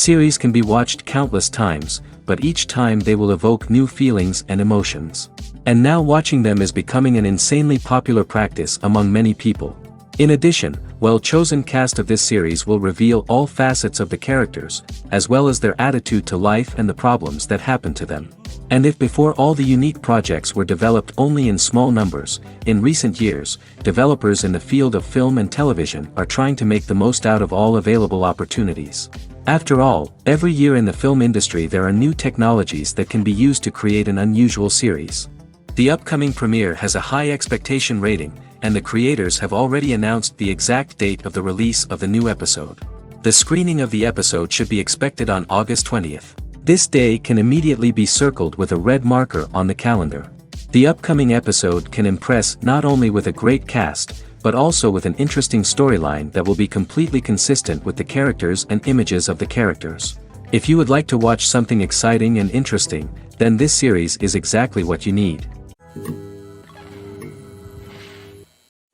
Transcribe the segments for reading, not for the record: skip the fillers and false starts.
Series can be watched countless times, but each time they will evoke new feelings and emotions. And now watching them is becoming an insanely popular practice among many people. In addition, well-chosen cast of this series will reveal all facets of the characters, as well as their attitude to life and the problems that happen to them. And if before all the unique projects were developed only in small numbers, in recent years, developers in the field of film and television are trying to make the most out of all available opportunities. After all, every year in the film industry there are new technologies that can be used to create an unusual series. The upcoming premiere has a high expectation rating, and the creators have already announced the exact date of the release of the new episode. The screening of the episode should be expected on August 20th. This day can immediately be circled with a red marker on the calendar. The upcoming episode can impress not only with a great cast, but also with an interesting storyline that will be completely consistent with the characters and images of the characters. If you would like to watch something exciting and interesting, then this series is exactly what you need.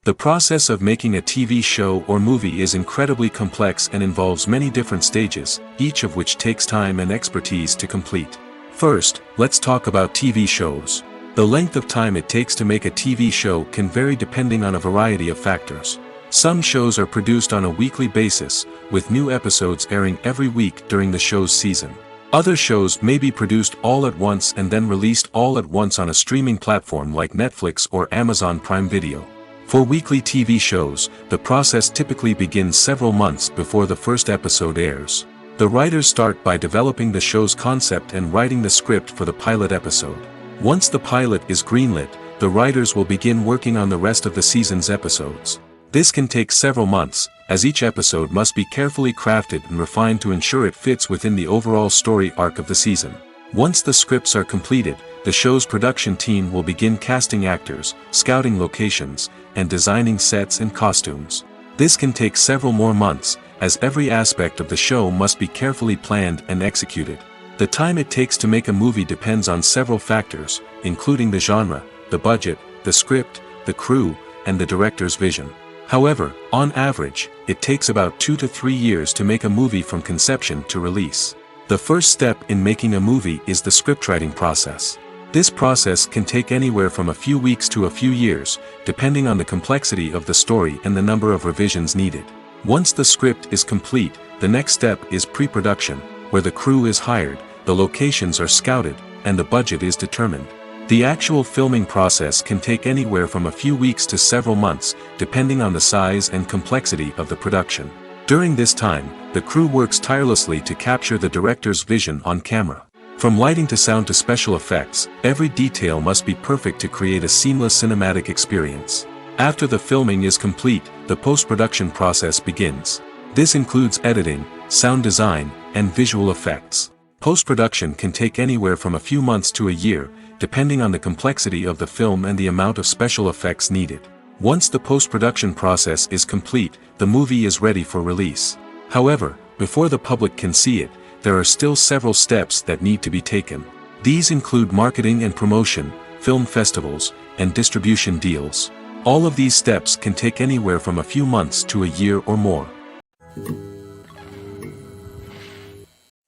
The process of making a TV show or movie is incredibly complex and involves many different stages, each of which takes time and expertise to complete. First, let's talk about TV shows. The length of time it takes to make a TV show can vary depending on a variety of factors. Some shows are produced on a weekly basis, with new episodes airing every week during the show's season. Other shows may be produced all at once and then released all at once on a streaming platform like Netflix or Amazon Prime Video. For weekly TV shows, the process typically begins several months before the first episode airs. The writers start by developing the show's concept and writing the script for the pilot episode. Once the pilot is greenlit, the writers will begin working on the rest of the season's episodes. This can take several months, as each episode must be carefully crafted and refined to ensure it fits within the overall story arc of the season. Once the scripts are completed, the show's production team will begin casting actors, scouting locations, and designing sets and costumes. This can take several more months, as every aspect of the show must be carefully planned and executed. The time it takes to make a movie depends on several factors, including the genre, the budget, the script, the crew, and the director's vision. However, on average, it takes about 2 to 3 years to make a movie from conception to release. The first step in making a movie is the scriptwriting process. This process can take anywhere from a few weeks to a few years, depending on the complexity of the story and the number of revisions needed. Once the script is complete, the next step is pre-production, where the crew is hired, the locations are scouted, and the budget is determined. The actual filming process can take anywhere from a few weeks to several months, depending on the size and complexity of the production. During this time, the crew works tirelessly to capture the director's vision on camera. From lighting to sound to special effects, every detail must be perfect to create a seamless cinematic experience. After the filming is complete, the post-production process begins. This includes editing, sound design, and visual effects. Post-production can take anywhere from a few months to a year, depending on the complexity of the film and the amount of special effects needed. Once the post-production process is complete, the movie is ready for release. However, before the public can see it, there are still several steps that need to be taken. These include marketing and promotion, film festivals, and distribution deals. All of these steps can take anywhere from a few months to a year or more.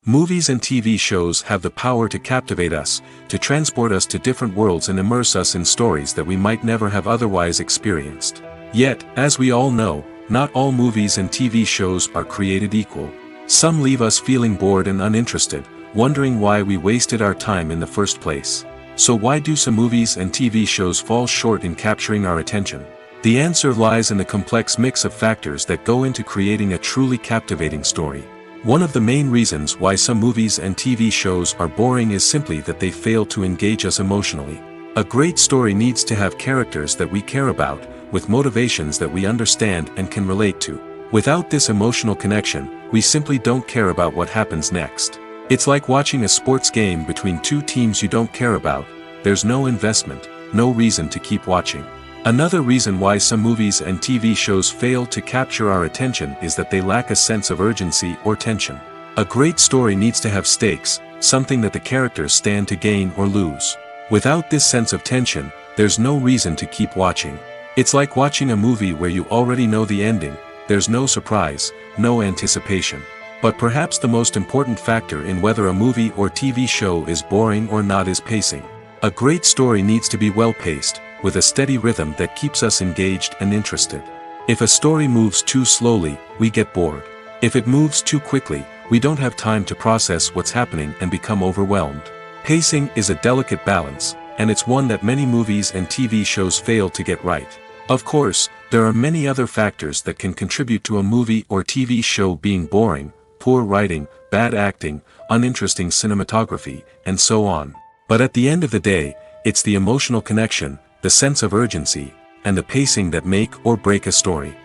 Movies and TV shows have the power to captivate us, to transport us to different worlds and immerse us in stories that we might never have otherwise experienced. Yet, as we all know, not all movies and TV shows are created equal. Some leave us feeling bored and uninterested, wondering why we wasted our time in the first place. So why do some movies and TV shows fall short in capturing our attention? The answer lies in the complex mix of factors that go into creating a truly captivating story. One of the main reasons why some movies and TV shows are boring is simply that they fail to engage us emotionally. A great story needs to have characters that we care about, with motivations that we understand and can relate to. Without this emotional connection, we simply don't care about what happens next. It's like watching a sports game between two teams you don't care about. There's no investment, no reason to keep watching. Another reason why some movies and TV shows fail to capture our attention is that they lack a sense of urgency or tension. A great story needs to have stakes, something that the characters stand to gain or lose. Without this sense of tension, there's no reason to keep watching. It's like watching a movie where you already know the ending. There's no surprise, no anticipation. But perhaps the most important factor in whether a movie or TV show is boring or not is pacing. A great story needs to be well-paced, with a steady rhythm that keeps us engaged and interested. If a story moves too slowly, we get bored. If it moves too quickly, we don't have time to process what's happening and become overwhelmed. Pacing is a delicate balance, and it's one that many movies and TV shows fail to get right. Of course, there are many other factors that can contribute to a movie or TV show being boring: poor writing, bad acting, uninteresting cinematography, and so on. But at the end of the day, it's the emotional connection, the sense of urgency, and the pacing that make or break a story.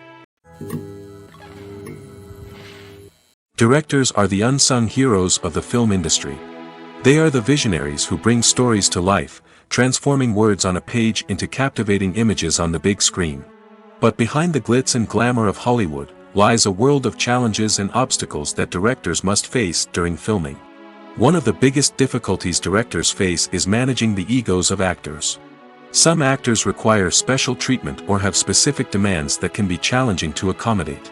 Directors are the unsung heroes of the film industry. They are the visionaries who bring stories to life, transforming words on a page into captivating images on the big screen. But behind the glitz and glamour of Hollywood lies a world of challenges and obstacles that directors must face during filming. One of the biggest difficulties directors face is managing the egos of actors. Some actors require special treatment or have specific demands that can be challenging to accommodate.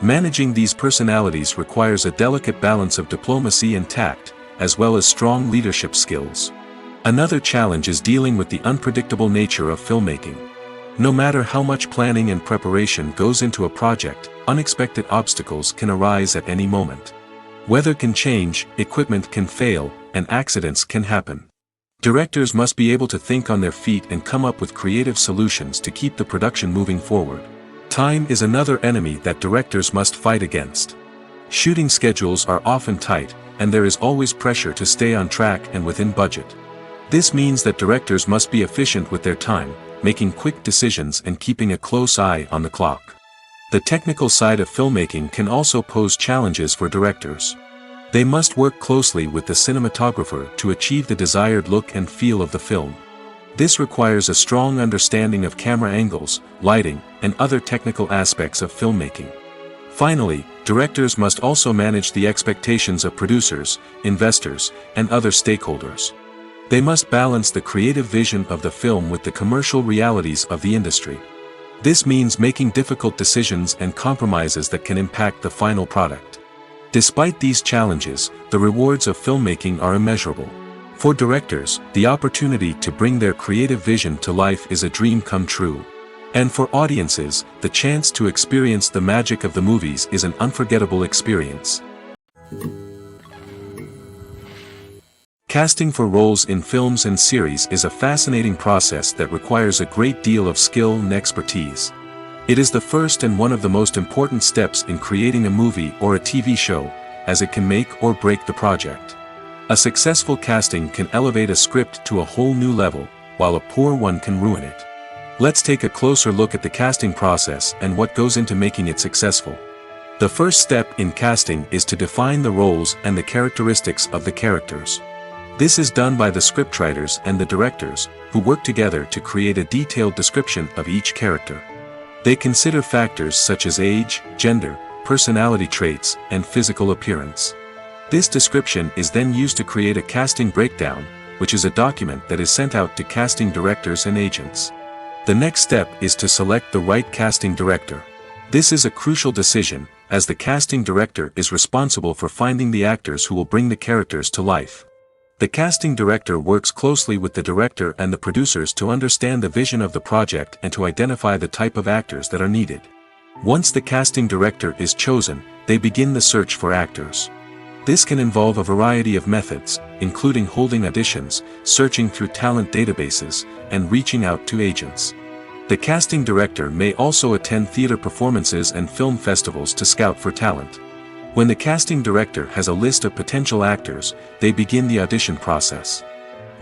Managing these personalities requires a delicate balance of diplomacy and tact, as well as strong leadership skills. Another challenge is dealing with the unpredictable nature of filmmaking. No matter how much planning and preparation goes into a project, unexpected obstacles can arise at any moment. Weather can change, equipment can fail, and accidents can happen. Directors must be able to think on their feet and come up with creative solutions to keep the production moving forward. Time is another enemy that directors must fight against. Shooting schedules are often tight, and there is always pressure to stay on track and within budget. This means that directors must be efficient with their time, making quick decisions and keeping a close eye on the clock. The technical side of filmmaking can also pose challenges for directors. They must work closely with the cinematographer to achieve the desired look and feel of the film. This requires a strong understanding of camera angles, lighting, and other technical aspects of filmmaking. Finally, directors must also manage the expectations of producers, investors, and other stakeholders. They must balance the creative vision of the film with the commercial realities of the industry. This means making difficult decisions and compromises that can impact the final product. Despite these challenges, the rewards of filmmaking are immeasurable. For directors, the opportunity to bring their creative vision to life is a dream come true. And for audiences, the chance to experience the magic of the movies is an unforgettable experience. Casting for roles in films and series is a fascinating process that requires a great deal of skill and expertise. It is the first and one of the most important steps in creating a movie or a TV show, as it can make or break the project. A successful casting can elevate a script to a whole new level, while a poor one can ruin it. Let's take a closer look at the casting process and what goes into making it successful. The first step in casting is to define the roles and the characteristics of the characters. This is done by the scriptwriters and the directors, who work together to create a detailed description of each character. They consider factors such as age, gender, personality traits, and physical appearance. This description is then used to create a casting breakdown, which is a document that is sent out to casting directors and agents. The next step is to select the right casting director. This is a crucial decision, as the casting director is responsible for finding the actors who will bring the characters to life. The casting director works closely with the director and the producers to understand the vision of the project and to identify the type of actors that are needed. Once the casting director is chosen, they begin the search for actors. This can involve a variety of methods, including holding auditions, searching through talent databases, and reaching out to agents. The casting director may also attend theater performances and film festivals to scout for talent. When the casting director has a list of potential actors, they begin the audition process.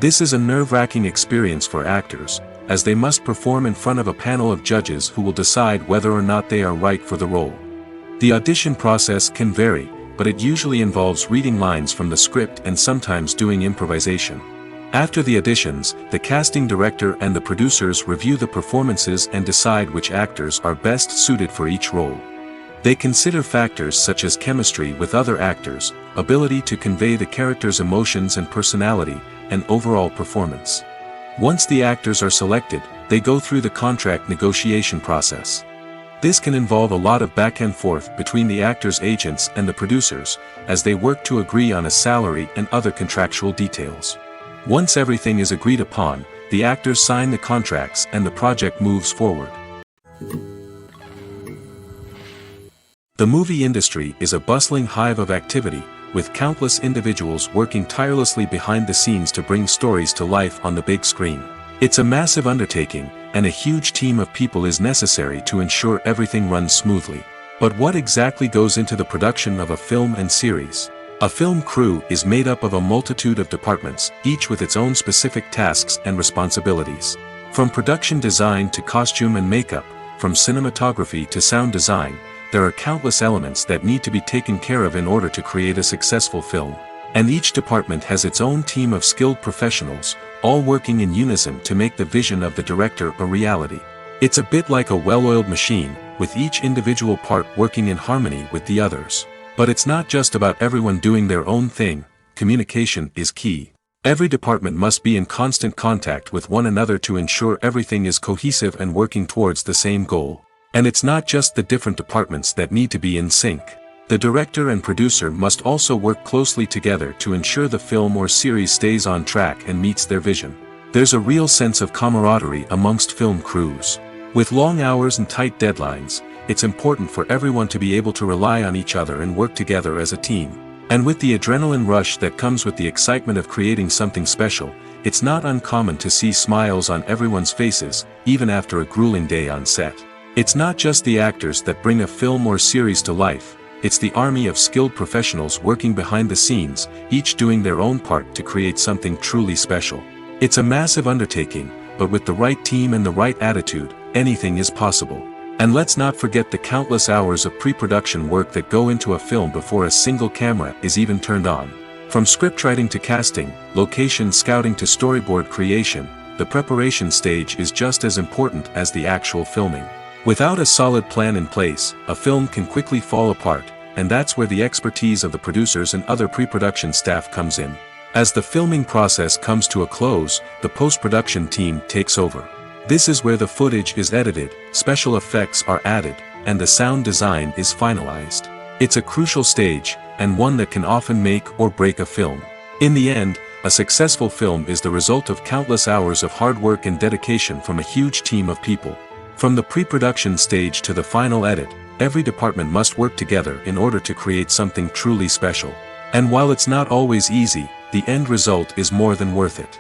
This is a nerve-wracking experience for actors, as they must perform in front of a panel of judges who will decide whether or not they are right for the role. The audition process can vary, but it usually involves reading lines from the script and sometimes doing improvisation. After the auditions, the casting director and the producers review the performances and decide which actors are best suited for each role. They consider factors such as chemistry with other actors, ability to convey the character's emotions and personality, and overall performance. Once the actors are selected, they go through the contract negotiation process. This can involve a lot of back and forth between the actors' agents and the producers, as they work to agree on a salary and other contractual details. Once everything is agreed upon, the actors sign the contracts and the project moves forward. The movie industry is a bustling hive of activity, with countless individuals working tirelessly behind the scenes to bring stories to life on the big screen. It's a massive undertaking, and a huge team of people is necessary to ensure everything runs smoothly. But what exactly goes into the production of a film and series? A film crew is made up of a multitude of departments, each with its own specific tasks and responsibilities. From production design to costume and makeup, from cinematography to sound design, there are countless elements that need to be taken care of in order to create a successful film. And each department has its own team of skilled professionals, all working in unison to make the vision of the director a reality. It's a bit like a well-oiled machine, with each individual part working in harmony with the others. But it's not just about everyone doing their own thing. Communication is key. Every department must be in constant contact with one another to ensure everything is cohesive and working towards the same goal. And it's not just the different departments that need to be in sync. The director and producer must also work closely together to ensure the film or series stays on track and meets their vision. There's a real sense of camaraderie amongst film crews. With long hours and tight deadlines, it's important for everyone to be able to rely on each other and work together as a team. And with the adrenaline rush that comes with the excitement of creating something special, it's not uncommon to see smiles on everyone's faces, even after a grueling day on set. It's not just the actors that bring a film or series to life, it's the army of skilled professionals working behind the scenes, each doing their own part to create something truly special. It's a massive undertaking, but with the right team and the right attitude, anything is possible. And let's not forget the countless hours of pre-production work that go into a film before a single camera is even turned on. From scriptwriting to casting, location scouting to storyboard creation, the preparation stage is just as important as the actual filming. Without a solid plan in place, a film can quickly fall apart, and that's where the expertise of the producers and other pre-production staff comes in. As the filming process comes to a close, the post-production team takes over. This is where the footage is edited, special effects are added, and the sound design is finalized. It's a crucial stage, and one that can often make or break a film. In the end, a successful film is the result of countless hours of hard work and dedication from a huge team of people. From the pre-production stage to the final edit, every department must work together in order to create something truly special. And while it's not always easy, the end result is more than worth it.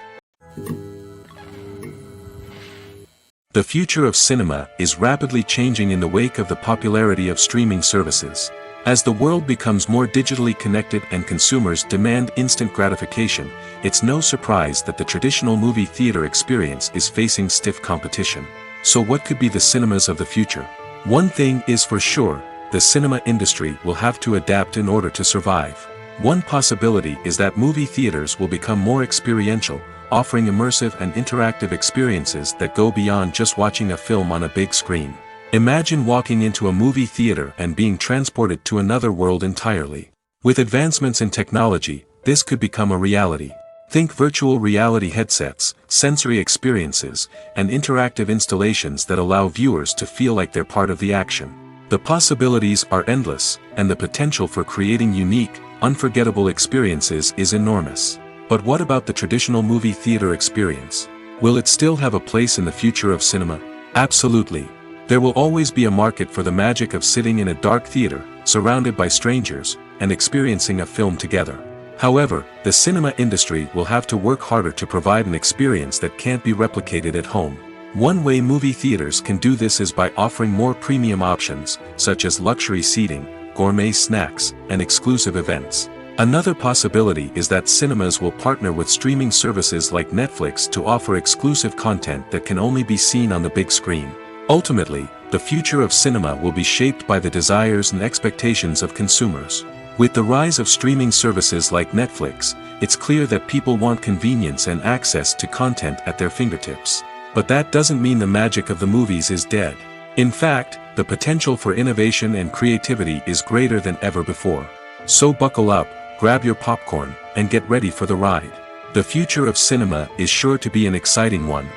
The future of cinema is rapidly changing in the wake of the popularity of streaming services. As the world becomes more digitally connected and consumers demand instant gratification, it's no surprise that the traditional movie theater experience is facing stiff competition. So what could be the cinemas of the future? One thing is for sure, the cinema industry will have to adapt in order to survive. One possibility is that movie theaters will become more experiential, offering immersive and interactive experiences that go beyond just watching a film on a big screen. Imagine walking into a movie theater and being transported to another world entirely. With advancements in technology, this could become a reality. Think virtual reality headsets, sensory experiences, and interactive installations that allow viewers to feel like they're part of the action. The possibilities are endless, and the potential for creating unique, unforgettable experiences is enormous. But what about the traditional movie theater experience? Will it still have a place in the future of cinema? Absolutely. There will always be a market for the magic of sitting in a dark theater, surrounded by strangers, and experiencing a film together. However, the cinema industry will have to work harder to provide an experience that can't be replicated at home. One way movie theaters can do this is by offering more premium options, such as luxury seating, gourmet snacks, and exclusive events. Another possibility is that cinemas will partner with streaming services like Netflix to offer exclusive content that can only be seen on the big screen. Ultimately, the future of cinema will be shaped by the desires and expectations of consumers. With the rise of streaming services like Netflix, it's clear that people want convenience and access to content at their fingertips. But that doesn't mean the magic of the movies is dead. In fact, the potential for innovation and creativity is greater than ever before. So buckle up, grab your popcorn, and get ready for the ride. The future of cinema is sure to be an exciting one.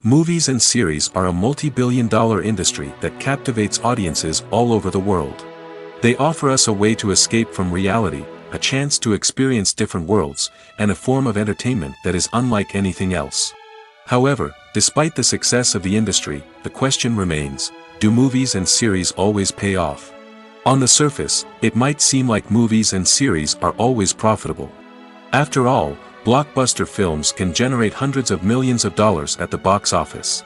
Movies and series are a multi-billion-dollar industry that captivates audiences all over the world. They offer us a way to escape from reality, a chance to experience different worlds, and a form of entertainment that is unlike anything else. However, despite the success of the industry, the question remains, do movies and series always pay off? On the surface, it might seem like movies and series are always profitable. After all, blockbuster films can generate hundreds of millions of dollars at the box office.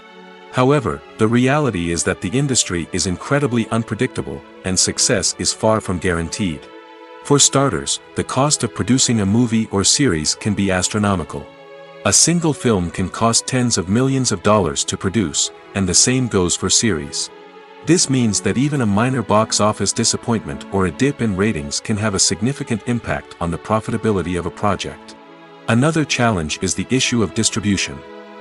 However, the reality is that the industry is incredibly unpredictable, and success is far from guaranteed. For starters, the cost of producing a movie or series can be astronomical. A single film can cost tens of millions of dollars to produce, and the same goes for series. This means that even a minor box office disappointment or a dip in ratings can have a significant impact on the profitability of a project. Another challenge is the issue of distribution.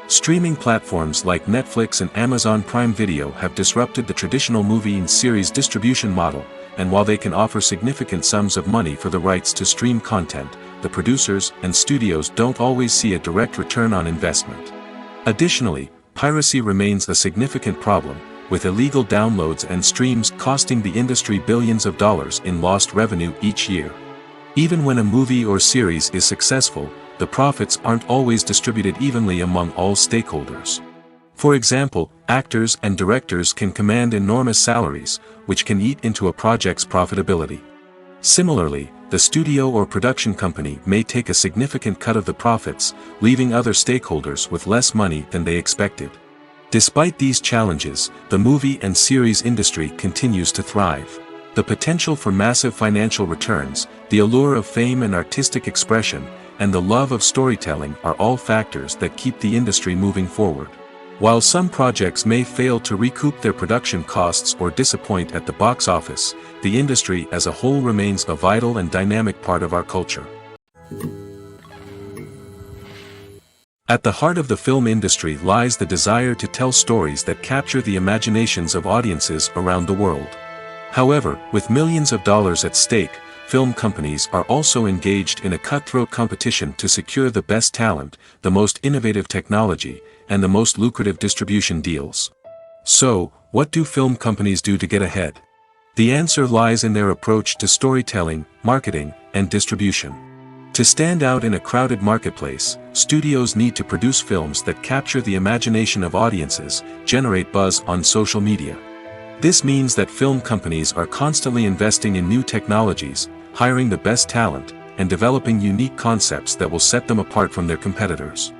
Streaming platforms like Netflix and Amazon Prime Video have disrupted the traditional movie and series distribution model, and while they can offer significant sums of money for the rights to stream content, the producers and studios don't always see a direct return on investment. Additionally, piracy remains a significant problem, with illegal downloads and streams costing the industry billions of dollars in lost revenue each year. Even when a movie or series is successful, the profits aren't always distributed evenly among all stakeholders. For example, actors and directors can command enormous salaries, which can eat into a project's profitability. Similarly, the studio or production company may take a significant cut of the profits, leaving other stakeholders with less money than they expected. Despite these challenges, the movie and series industry continues to thrive. The potential for massive financial returns, the allure of fame and artistic expression, and the love of storytelling are all factors that keep the industry moving forward. While some projects may fail to recoup their production costs or disappoint at the box office, the industry as a whole remains a vital and dynamic part of our culture. At the heart of the film industry lies the desire to tell stories that capture the imaginations of audiences around the world. However, with millions of dollars at stake, film companies are also engaged in a cutthroat competition to secure the best talent, the most innovative technology, and the most lucrative distribution deals. So, what do film companies do to get ahead? The answer lies in their approach to storytelling, marketing, and distribution. To stand out in a crowded marketplace, studios need to produce films that capture the imagination of audiences, generate buzz on social media. This means that film companies are constantly investing in new technologies, hiring the best talent, and developing unique concepts that will set them apart from their competitors.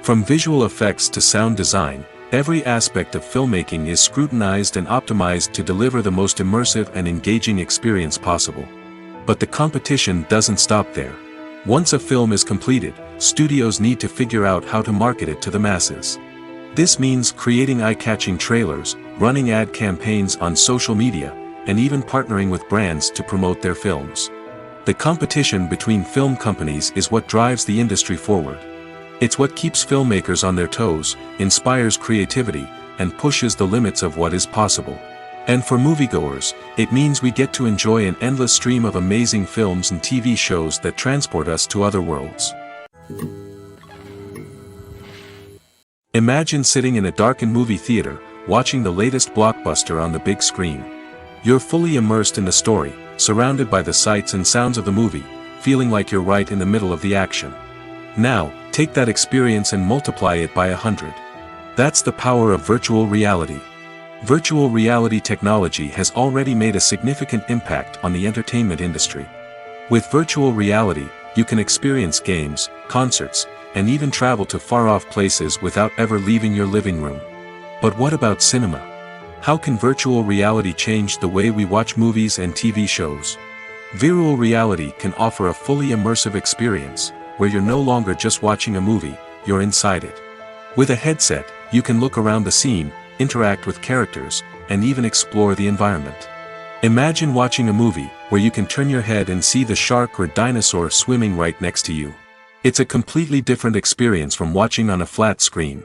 From visual effects to sound design, every aspect of filmmaking is scrutinized and optimized to deliver the most immersive and engaging experience possible. But the competition doesn't stop there. Once a film is completed, studios need to figure out how to market it to the masses. This means creating eye-catching trailers, running ad campaigns on social media, and even partnering with brands to promote their films. The competition between film companies is what drives the industry forward. It's what keeps filmmakers on their toes, inspires creativity, and pushes the limits of what is possible. And for moviegoers, it means we get to enjoy an endless stream of amazing films and TV shows that transport us to other worlds. Imagine sitting in a darkened movie theater, watching the latest blockbuster on the big screen. You're fully immersed in the story, surrounded by the sights and sounds of the movie, feeling like you're right in the middle of the action. Now, take that experience and multiply it by 100. That's the power of virtual reality. Virtual reality technology has already made a significant impact on the entertainment industry. With virtual reality, you can experience games, concerts, and even travel to far-off places without ever leaving your living room. But what about cinema? How can virtual reality change the way we watch movies and TV shows? Virtual reality can offer a fully immersive experience, where you're no longer just watching a movie, you're inside it. With a headset, you can look around the scene, interact with characters, and even explore the environment. Imagine watching a movie where you can turn your head and see the shark or dinosaur swimming right next to you. It's a completely different experience from watching on a flat screen.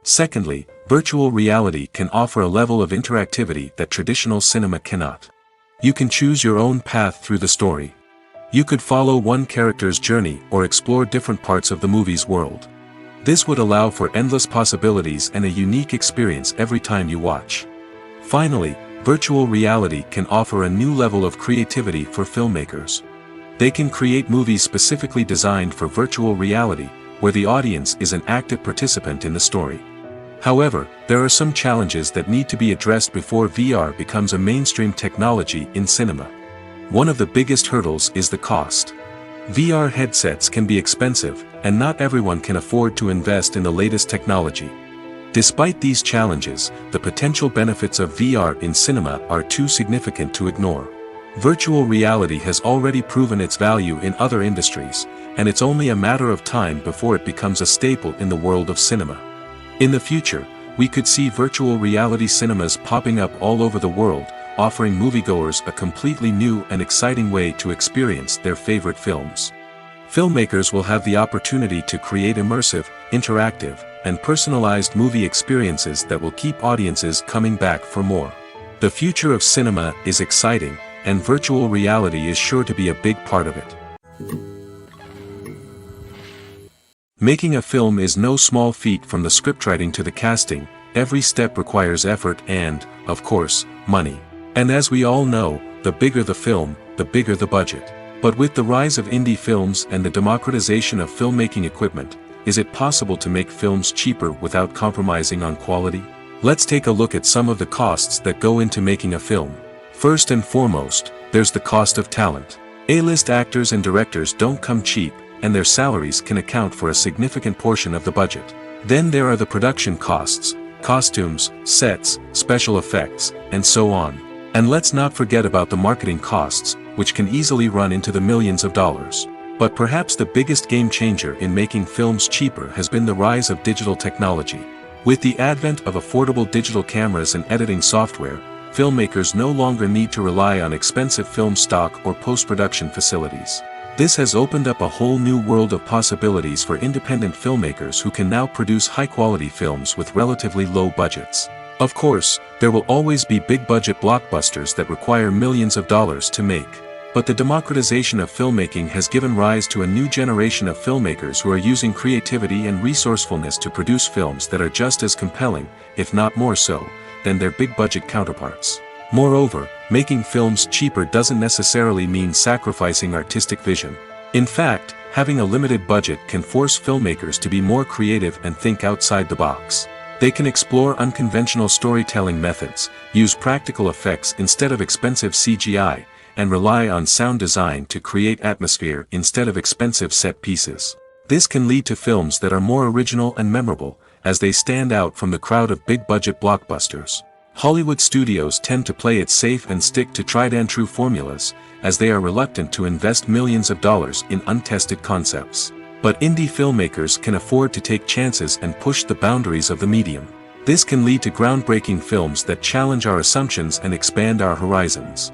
Secondly, virtual reality can offer a level of interactivity that traditional cinema cannot. You can choose your own path through the story. You could follow one character's journey or explore different parts of the movie's world. This would allow for endless possibilities and a unique experience every time you watch. Finally, virtual reality can offer a new level of creativity for filmmakers. They can create movies specifically designed for virtual reality, where the audience is an active participant in the story. However, there are some challenges that need to be addressed before VR becomes a mainstream technology in cinema. One of the biggest hurdles is the cost. VR headsets can be expensive, and not everyone can afford to invest in the latest technology. Despite these challenges, the potential benefits of VR in cinema are too significant to ignore. Virtual reality has already proven its value in other industries, and it's only a matter of time before it becomes a staple in the world of cinema. In the future, we could see virtual reality cinemas popping up all over the world, offering moviegoers a completely new and exciting way to experience their favorite films. Filmmakers will have the opportunity to create immersive, interactive, and personalized movie experiences that will keep audiences coming back for more. The future of cinema is exciting, and virtual reality is sure to be a big part of it. Making a film is no small feat. From the scriptwriting to the casting, every step requires effort and, of course, money. And as we all know, the bigger the film, the bigger the budget. But with the rise of indie films and the democratization of filmmaking equipment, is it possible to make films cheaper without compromising on quality? Let's take a look at some of the costs that go into making a film. First and foremost, there's the cost of talent. A-list actors and directors don't come cheap, and their salaries can account for a significant portion of the budget. Then there are the production costs, costumes, sets, special effects, and so on. And let's not forget about the marketing costs, which can easily run into the millions of dollars. But perhaps the biggest game changer in making films cheaper has been the rise of digital technology. With the advent of affordable digital cameras and editing software, filmmakers no longer need to rely on expensive film stock or post-production facilities. This has opened up a whole new world of possibilities for independent filmmakers who can now produce high-quality films with relatively low budgets. Of course, there will always be big-budget blockbusters that require millions of dollars to make. But the democratization of filmmaking has given rise to a new generation of filmmakers who are using creativity and resourcefulness to produce films that are just as compelling, if not more so, than their big-budget counterparts. Moreover, making films cheaper doesn't necessarily mean sacrificing artistic vision. In fact, having a limited budget can force filmmakers to be more creative and think outside the box. They can explore unconventional storytelling methods, use practical effects instead of expensive CGI, and rely on sound design to create atmosphere instead of expensive set pieces. This can lead to films that are more original and memorable, as they stand out from the crowd of big-budget blockbusters. Hollywood studios tend to play it safe and stick to tried-and-true formulas, as they are reluctant to invest millions of dollars in untested concepts. But indie filmmakers can afford to take chances and push the boundaries of the medium. This can lead to groundbreaking films that challenge our assumptions and expand our horizons.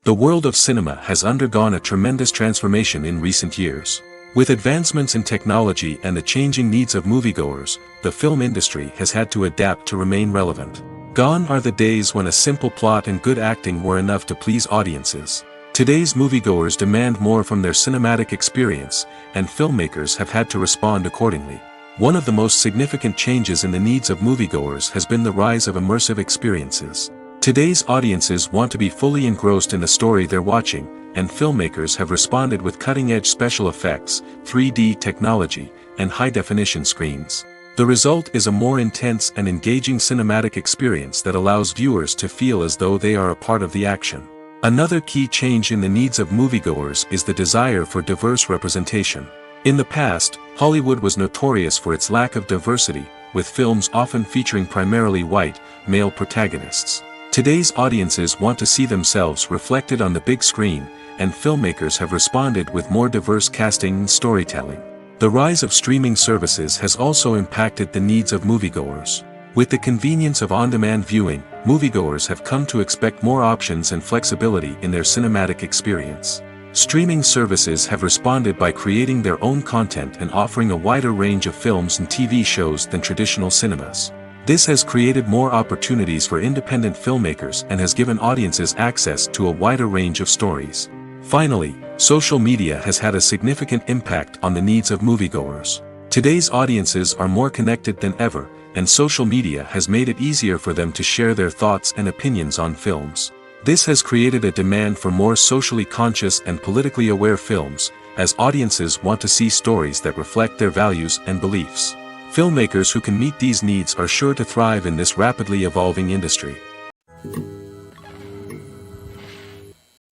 The world of cinema has undergone a tremendous transformation in recent years. With advancements in technology and the changing needs of moviegoers, the film industry has had to adapt to remain relevant. Gone are the days when a simple plot and good acting were enough to please audiences. Today's moviegoers demand more from their cinematic experience, and filmmakers have had to respond accordingly. One of the most significant changes in the needs of moviegoers has been the rise of immersive experiences. Today's audiences want to be fully engrossed in the story they're watching, and filmmakers have responded with cutting-edge special effects, 3D technology, and high-definition screens. The result is a more intense and engaging cinematic experience that allows viewers to feel as though they are a part of the action. Another key change in the needs of moviegoers is the desire for diverse representation. In the past, Hollywood was notorious for its lack of diversity, with films often featuring primarily white, male protagonists. Today's audiences want to see themselves reflected on the big screen, and filmmakers have responded with more diverse casting and storytelling. The rise of streaming services has also impacted the needs of moviegoers. With the convenience of on-demand viewing, moviegoers have come to expect more options and flexibility in their cinematic experience. Streaming services have responded by creating their own content and offering a wider range of films and TV shows than traditional cinemas. This has created more opportunities for independent filmmakers and has given audiences access to a wider range of stories. Finally, social media has had a significant impact on the needs of moviegoers. Today's audiences are more connected than ever, and social media has made it easier for them to share their thoughts and opinions on films. This has created a demand for more socially conscious and politically aware films, as audiences want to see stories that reflect their values and beliefs. Filmmakers who can meet these needs are sure to thrive in this rapidly evolving industry.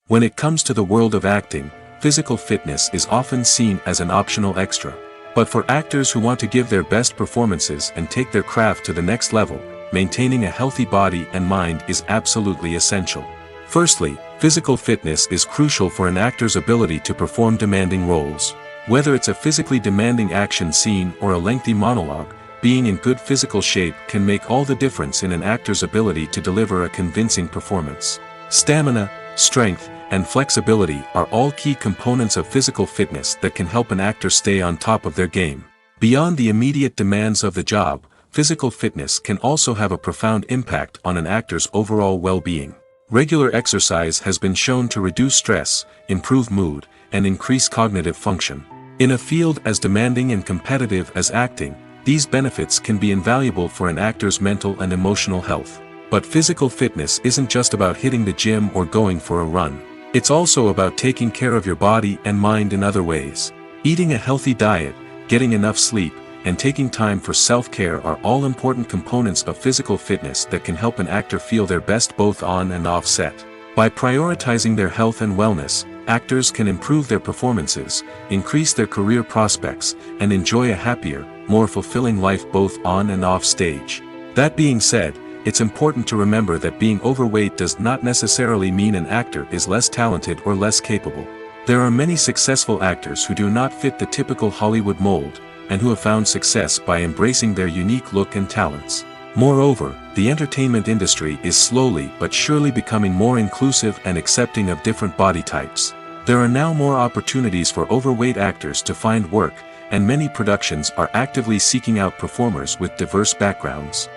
When it comes to the world of acting, physical fitness is often seen as an optional extra. But for actors who want to give their best performances and take their craft to the next level, maintaining a healthy body and mind is absolutely essential. Firstly, physical fitness is crucial for an actor's ability to perform demanding roles. Whether it's a physically demanding action scene or a lengthy monologue, being in good physical shape can make all the difference in an actor's ability to deliver a convincing performance. Stamina, strength, and flexibility are all key components of physical fitness that can help an actor stay on top of their game. Beyond the immediate demands of the job, physical fitness can also have a profound impact on an actor's overall well-being. Regular exercise has been shown to reduce stress, improve mood, and increase cognitive function. In a field as demanding and competitive as acting, these benefits can be invaluable for an actor's mental and emotional health. But physical fitness isn't just about hitting the gym or going for a run. It's also about taking care of your body and mind in other ways. Eating a healthy diet, getting enough sleep, and taking time for self-care are all important components of physical fitness that can help an actor feel their best both on and off set. By prioritizing their health and wellness, actors can improve their performances, increase their career prospects, and enjoy a happier, more fulfilling life both on and off stage. That being said, it's important to remember that being overweight does not necessarily mean an actor is less talented or less capable. There are many successful actors who do not fit the typical Hollywood mold, and who have found success by embracing their unique look and talents. Moreover, the entertainment industry is slowly but surely becoming more inclusive and accepting of different body types. There are now more opportunities for overweight actors to find work, and many productions are actively seeking out performers with diverse backgrounds.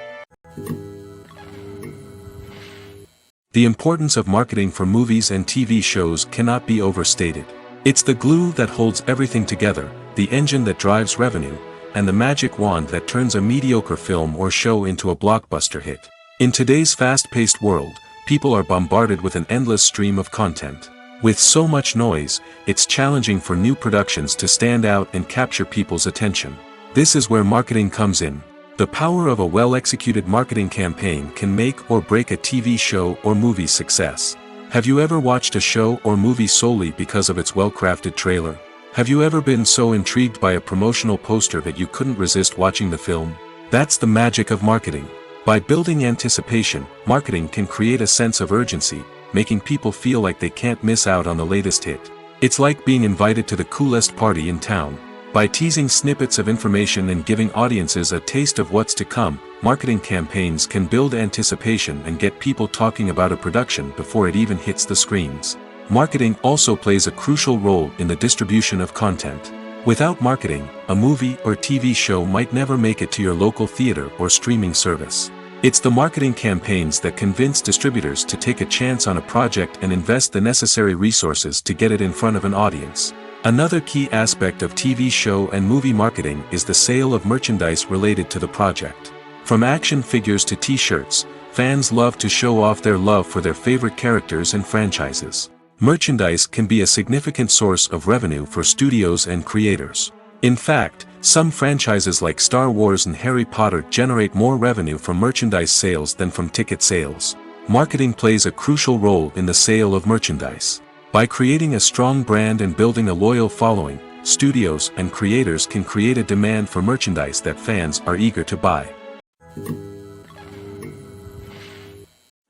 The importance of marketing for movies and TV shows cannot be overstated. It's the glue that holds everything together, the engine that drives revenue, and the magic wand that turns a mediocre film or show into a blockbuster hit. In today's fast-paced world, people are bombarded with an endless stream of content. With so much noise, it's challenging for new productions to stand out and capture people's attention. This is where marketing comes in. The power of a well-executed marketing campaign can make or break a TV show or movie's success. Have you ever watched a show or movie solely because of its well-crafted trailer? Have you ever been so intrigued by a promotional poster that you couldn't resist watching the film? That's the magic of marketing. By building anticipation, marketing can create a sense of urgency, making people feel like they can't miss out on the latest hit. It's like being invited to the coolest party in town. By teasing snippets of information and giving audiences a taste of what's to come, marketing campaigns can build anticipation and get people talking about a production before it even hits the screens. Marketing also plays a crucial role in the distribution of content. Without marketing, a movie or TV show might never make it to your local theater or streaming service. It's the marketing campaigns that convince distributors to take a chance on a project and invest the necessary resources to get it in front of an audience. Another key aspect of TV show and movie marketing is the sale of merchandise related to the project. From action figures to t-shirts, fans love to show off their love for their favorite characters and franchises. Merchandise can be a significant source of revenue for studios and creators. In fact, some franchises like Star Wars and Harry Potter generate more revenue from merchandise sales than from ticket sales. Marketing plays a crucial role in the sale of merchandise. By creating a strong brand and building a loyal following, studios and creators can create a demand for merchandise that fans are eager to buy.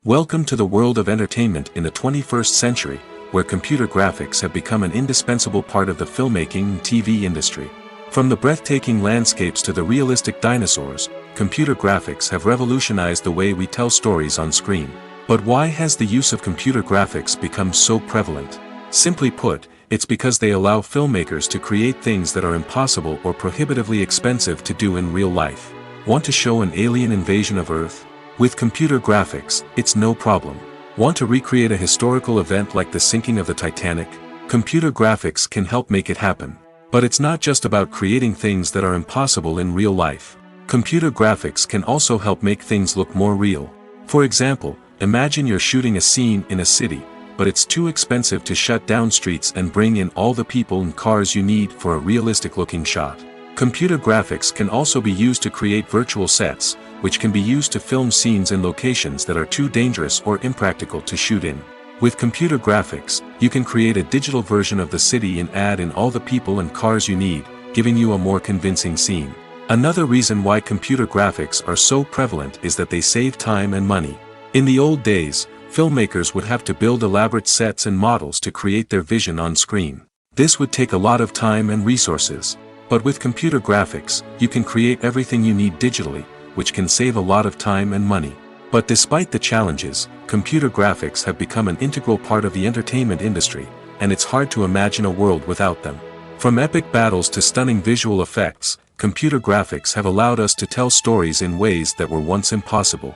Welcome to the world of entertainment in the 21st century, where computer graphics have become an indispensable part of the filmmaking and TV industry. From the breathtaking landscapes to the realistic dinosaurs, computer graphics have revolutionized the way we tell stories on screen. But why has the use of computer graphics become so prevalent? Simply put, it's because they allow filmmakers to create things that are impossible or prohibitively expensive to do in real life. Want to show an alien invasion of Earth? With computer graphics, it's no problem. Want to recreate a historical event like the sinking of the Titanic? Computer graphics can help make it happen. But it's not just about creating things that are impossible in real life. Computer graphics can also help make things look more real. For example, imagine you're shooting a scene in a city, but it's too expensive to shut down streets and bring in all the people and cars you need for a realistic-looking shot. Computer graphics can also be used to create virtual sets, which can be used to film scenes in locations that are too dangerous or impractical to shoot in. With computer graphics, you can create a digital version of the city and add in all the people and cars you need, giving you a more convincing scene. Another reason why computer graphics are so prevalent is that they save time and money. In the old days, filmmakers would have to build elaborate sets and models to create their vision on screen. This would take a lot of time and resources. But with computer graphics, you can create everything you need digitally, which can save a lot of time and money. But despite the challenges, computer graphics have become an integral part of the entertainment industry, and it's hard to imagine a world without them. From epic battles to stunning visual effects, computer graphics have allowed us to tell stories in ways that were once impossible.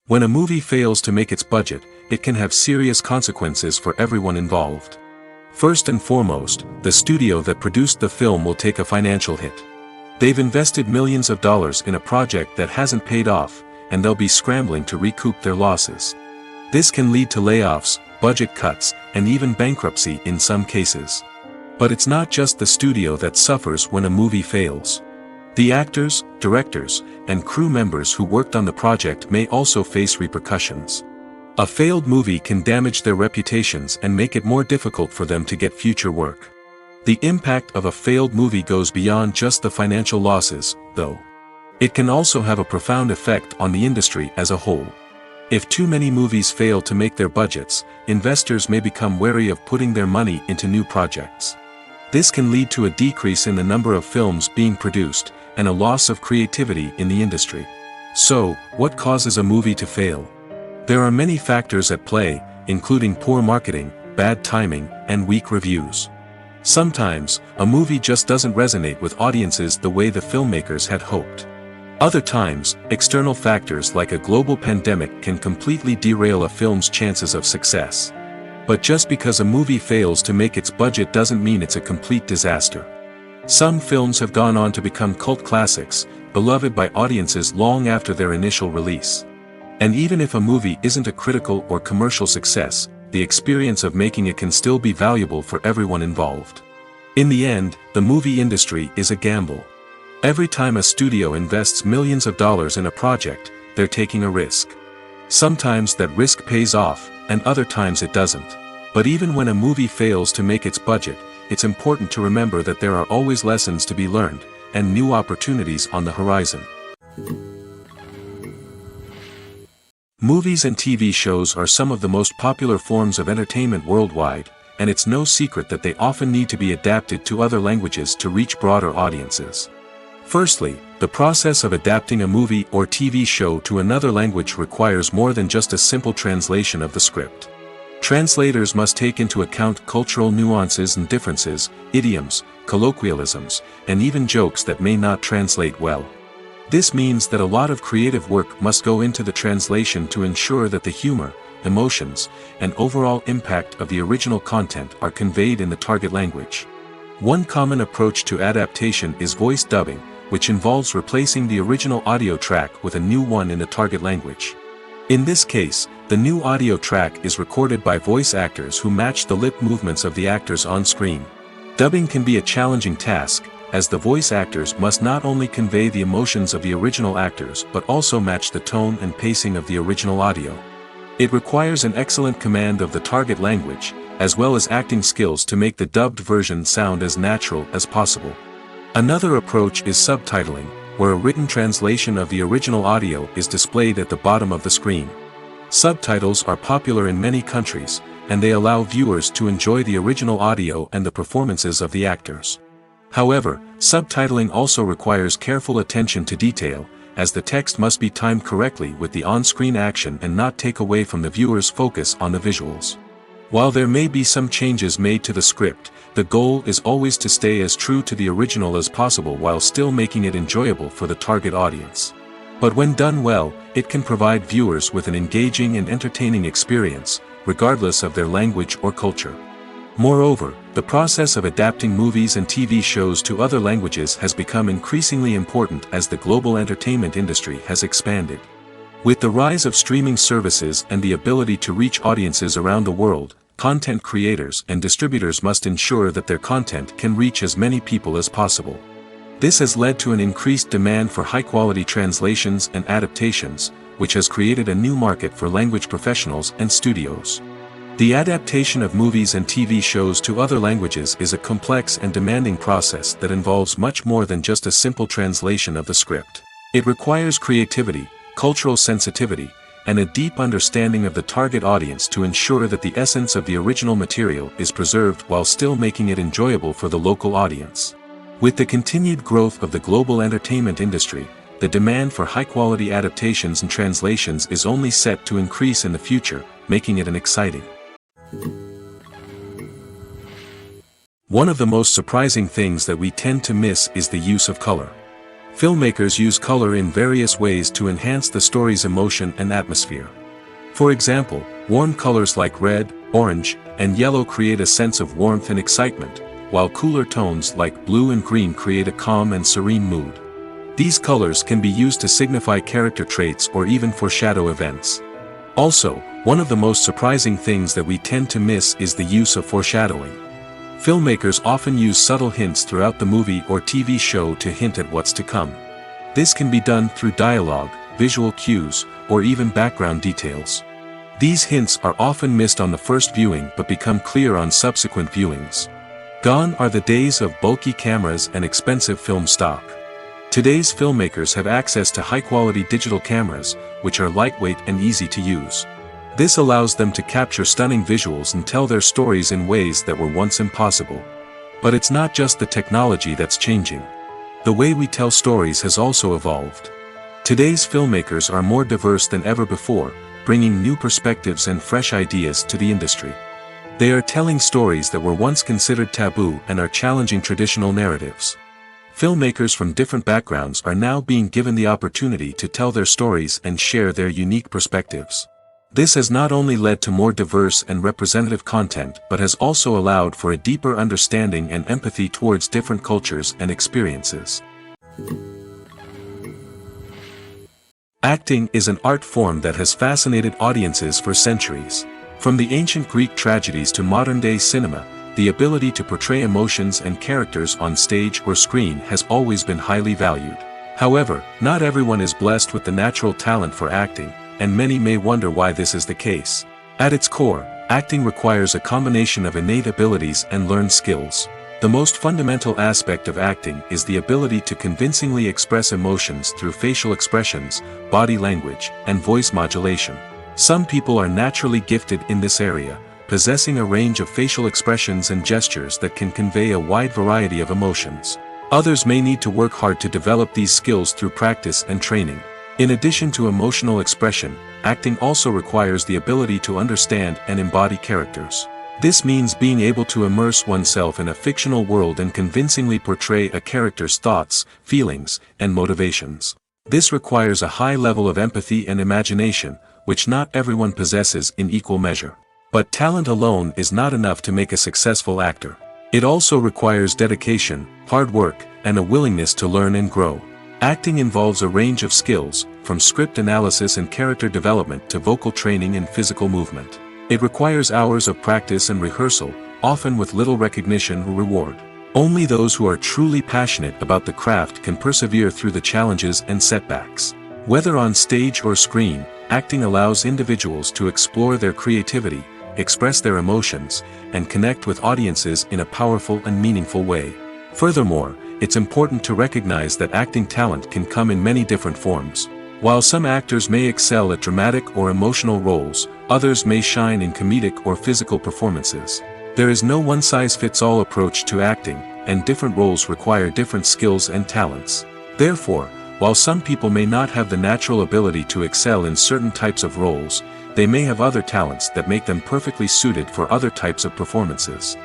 When a movie fails to make its budget, it can have serious consequences for everyone involved. First and foremost, the studio that produced the film will take a financial hit. They've invested millions of dollars in a project that hasn't paid off, and they'll be scrambling to recoup their losses. This can lead to layoffs, budget cuts, and even bankruptcy in some cases. But it's not just the studio that suffers when a movie fails. The actors, directors, and crew members who worked on the project may also face repercussions. A failed movie can damage their reputations and make it more difficult for them to get future work. The impact of a failed movie goes beyond just the financial losses, though. It can also have a profound effect on the industry as a whole. If too many movies fail to make their budgets, investors may become wary of putting their money into new projects. This can lead to a decrease in the number of films being produced, and a loss of creativity in the industry. So, what causes a movie to fail? There are many factors at play, including poor marketing, bad timing, and weak reviews. Sometimes, a movie just doesn't resonate with audiences the way the filmmakers had hoped. Other times, external factors like a global pandemic can completely derail a film's chances of success. But just because a movie fails to make its budget doesn't mean it's a complete disaster. Some films have gone on to become cult classics, beloved by audiences long after their initial release. And even if a movie isn't a critical or commercial success, the experience of making it can still be valuable for everyone involved. In the end, the movie industry is a gamble. Every time a studio invests millions of dollars in a project, they're taking a risk. Sometimes that risk pays off, and other times it doesn't. But even when a movie fails to make its budget, it's important to remember that there are always lessons to be learned, and new opportunities on the horizon. Movies and TV shows are some of the most popular forms of entertainment worldwide, and it's no secret that they often need to be adapted to other languages to reach broader audiences. Firstly, the process of adapting a movie or TV show to another language requires more than just a simple translation of the script. Translators must take into account cultural nuances and differences, idioms, colloquialisms, and even jokes that may not translate well. This means that a lot of creative work must go into the translation to ensure that the humor, emotions, and overall impact of the original content are conveyed in the target language. One common approach to adaptation is voice dubbing, which involves replacing the original audio track with a new one in the target language. In this case, the new audio track is recorded by voice actors who match the lip movements of the actors on screen. Dubbing can be a challenging task, as the voice actors must not only convey the emotions of the original actors but also match the tone and pacing of the original audio. It requires an excellent command of the target language, as well as acting skills to make the dubbed version sound as natural as possible. Another approach is subtitling, where a written translation of the original audio is displayed at the bottom of the screen. Subtitles are popular in many countries, and they allow viewers to enjoy the original audio and the performances of the actors. However, subtitling also requires careful attention to detail, as the text must be timed correctly with the on-screen action and not take away from the viewer's focus on the visuals. While there may be some changes made to the script, the goal is always to stay as true to the original as possible while still making it enjoyable for the target audience. But when done well, it can provide viewers with an engaging and entertaining experience, regardless of their language or culture. Moreover, the process of adapting movies and TV shows to other languages has become increasingly important as the global entertainment industry has expanded. With the rise of streaming services and the ability to reach audiences around the world, content creators and distributors must ensure that their content can reach as many people as possible. This has led to an increased demand for high-quality translations and adaptations, which has created a new market for language professionals and studios. The adaptation of movies and TV shows to other languages is a complex and demanding process that involves much more than just a simple translation of the script. It requires creativity, cultural sensitivity, and a deep understanding of the target audience to ensure that the essence of the original material is preserved while still making it enjoyable for the local audience. With the continued growth of the global entertainment industry, the demand for high-quality adaptations and translations is only set to increase in the future, making it an exciting. One of the most surprising things that we tend to miss is the use of color. Filmmakers use color in various ways to enhance the story's emotion and atmosphere. For example, warm colors like red, orange, and yellow create a sense of warmth and excitement, while cooler tones like blue and green create a calm and serene mood. These colors can be used to signify character traits or even foreshadow events. Also, one of the most surprising things that we tend to miss is the use of foreshadowing. Filmmakers often use subtle hints throughout the movie or TV show to hint at what's to come. This can be done through dialogue, visual cues, or even background details. These hints are often missed on the first viewing but become clear on subsequent viewings. Gone are the days of bulky cameras and expensive film stock. Today's filmmakers have access to high-quality digital cameras, which are lightweight and easy to use. This allows them to capture stunning visuals and tell their stories in ways that were once impossible. But it's not just the technology that's changing. The way we tell stories has also evolved. Today's filmmakers are more diverse than ever before, bringing new perspectives and fresh ideas to the industry. They are telling stories that were once considered taboo and are challenging traditional narratives. Filmmakers from different backgrounds are now being given the opportunity to tell their stories and share their unique perspectives. This has not only led to more diverse and representative content but has also allowed for a deeper understanding and empathy towards different cultures and experiences. Acting is an art form that has fascinated audiences for centuries. From the ancient Greek tragedies to modern-day cinema, the ability to portray emotions and characters on stage or screen has always been highly valued. However, not everyone is blessed with the natural talent for acting, and many may wonder why this is the case. At its core, acting requires a combination of innate abilities and learned skills. The most fundamental aspect of acting is the ability to convincingly express emotions through facial expressions, body language, and voice modulation. Some people are naturally gifted in this area, possessing a range of facial expressions and gestures that can convey a wide variety of emotions. Others may need to work hard to develop these skills through practice and training. In addition to emotional expression, acting also requires the ability to understand and embody characters. This means being able to immerse oneself in a fictional world and convincingly portray a character's thoughts, feelings, and motivations. This requires a high level of empathy and imagination, which not everyone possesses in equal measure. But talent alone is not enough to make a successful actor. It also requires dedication, hard work, and a willingness to learn and grow. Acting involves a range of skills, from script analysis and character development to vocal training and physical movement. It requires hours of practice and rehearsal, often with little recognition or reward. Only those who are truly passionate about the craft can persevere through the challenges and setbacks. Whether on stage or screen, acting allows individuals to explore their creativity, express their emotions, and connect with audiences in a powerful and meaningful way. Furthermore, it's important to recognize that acting talent can come in many different forms. While some actors may excel at dramatic or emotional roles, others may shine in comedic or physical performances. There is no one-size-fits-all approach to acting, and different roles require different skills and talents. Therefore, while some people may not have the natural ability to excel in certain types of roles, they may have other talents that make them perfectly suited for other types of performances.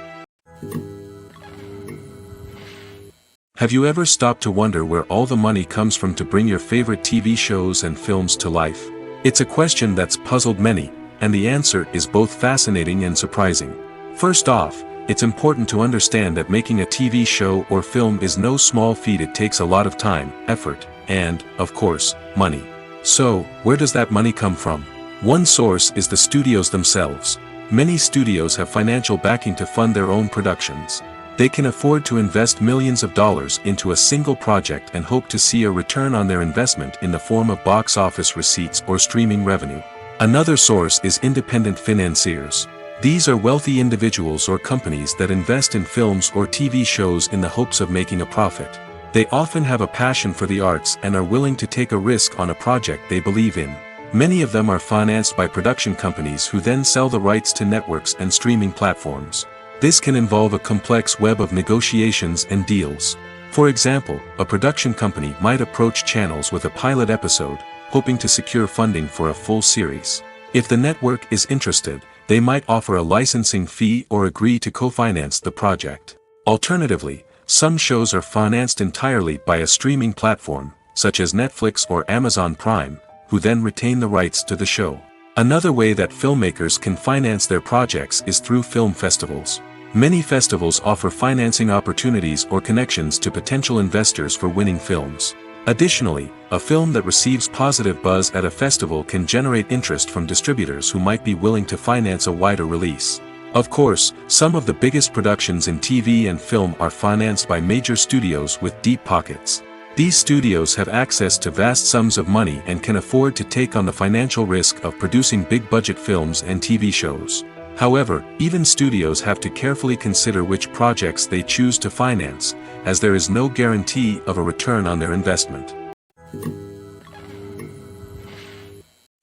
Have you ever stopped to wonder where all the money comes from to bring your favorite TV shows and films to life? It's a question that's puzzled many, and the answer is both fascinating and surprising. First off, it's important to understand that making a TV show or film is no small feat. It takes a lot of time, effort, and, of course, money. So, where does that money come from? One source is the studios themselves. Many studios have financial backing to fund their own productions. They can afford to invest millions of dollars into a single project and hope to see a return on their investment in the form of box office receipts or streaming revenue. Another source is independent financiers. These are wealthy individuals or companies that invest in films or TV shows in the hopes of making a profit. They often have a passion for the arts and are willing to take a risk on a project they believe in. Many of them are financed by production companies who then sell the rights to networks and streaming platforms. This can involve a complex web of negotiations and deals. For example, a production company might approach channels with a pilot episode, hoping to secure funding for a full series. If the network is interested, they might offer a licensing fee or agree to co-finance the project. Alternatively, some shows are financed entirely by a streaming platform, such as Netflix or Amazon Prime, who then retain the rights to the show. Another way that filmmakers can finance their projects is through film festivals. Many festivals offer financing opportunities or connections to potential investors for winning films. Additionally, a film that receives positive buzz at a festival can generate interest from distributors who might be willing to finance a wider release. Of course, some of the biggest productions in TV and film are financed by major studios with deep pockets. These studios have access to vast sums of money and can afford to take on the financial risk of producing big-budget films and TV shows. However, even studios have to carefully consider which projects they choose to finance, as there is no guarantee of a return on their investment.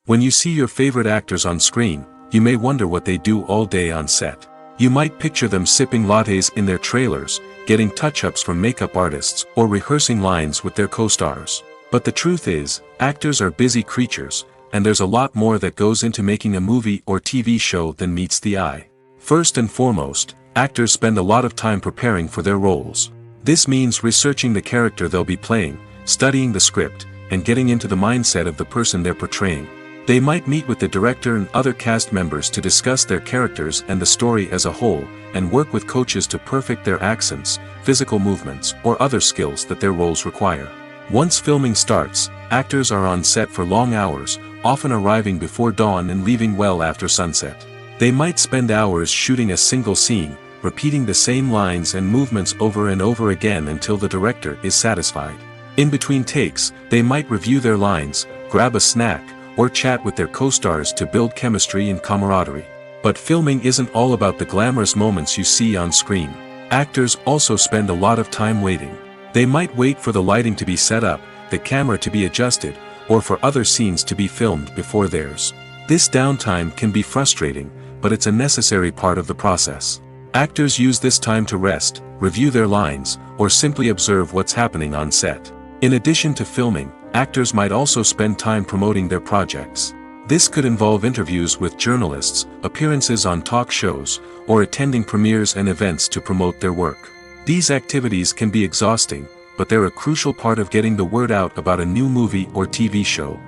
When you see your favorite actors on screen, you may wonder what they do all day on set. You might picture them sipping lattes in their trailers, getting touch-ups from makeup artists, or rehearsing lines with their co-stars. But the truth is, actors are busy creatures, and there's a lot more that goes into making a movie or TV show than meets the eye. First and foremost, actors spend a lot of time preparing for their roles. This means researching the character they'll be playing, studying the script, and getting into the mindset of the person they're portraying. They might meet with the director and other cast members to discuss their characters and the story as a whole, and work with coaches to perfect their accents, physical movements, or other skills that their roles require. Once filming starts, actors are on set for long hours, often arriving before dawn and leaving well after sunset. They might spend hours shooting a single scene, repeating the same lines and movements over and over again until the director is satisfied. In between takes, they might review their lines, grab a snack, or chat with their co-stars to build chemistry and camaraderie. But filming isn't all about the glamorous moments you see on screen. Actors also spend a lot of time waiting. They might wait for the lighting to be set up, the camera to be adjusted, or for other scenes to be filmed before theirs. This downtime can be frustrating, but it's a necessary part of the process. Actors use this time to rest, review their lines, or simply observe what's happening on set. In addition to filming, actors might also spend time promoting their projects. This could involve interviews with journalists, appearances on talk shows, or attending premieres and events to promote their work. These activities can be exhausting, but they're a crucial part of getting the word out about a new movie or TV show.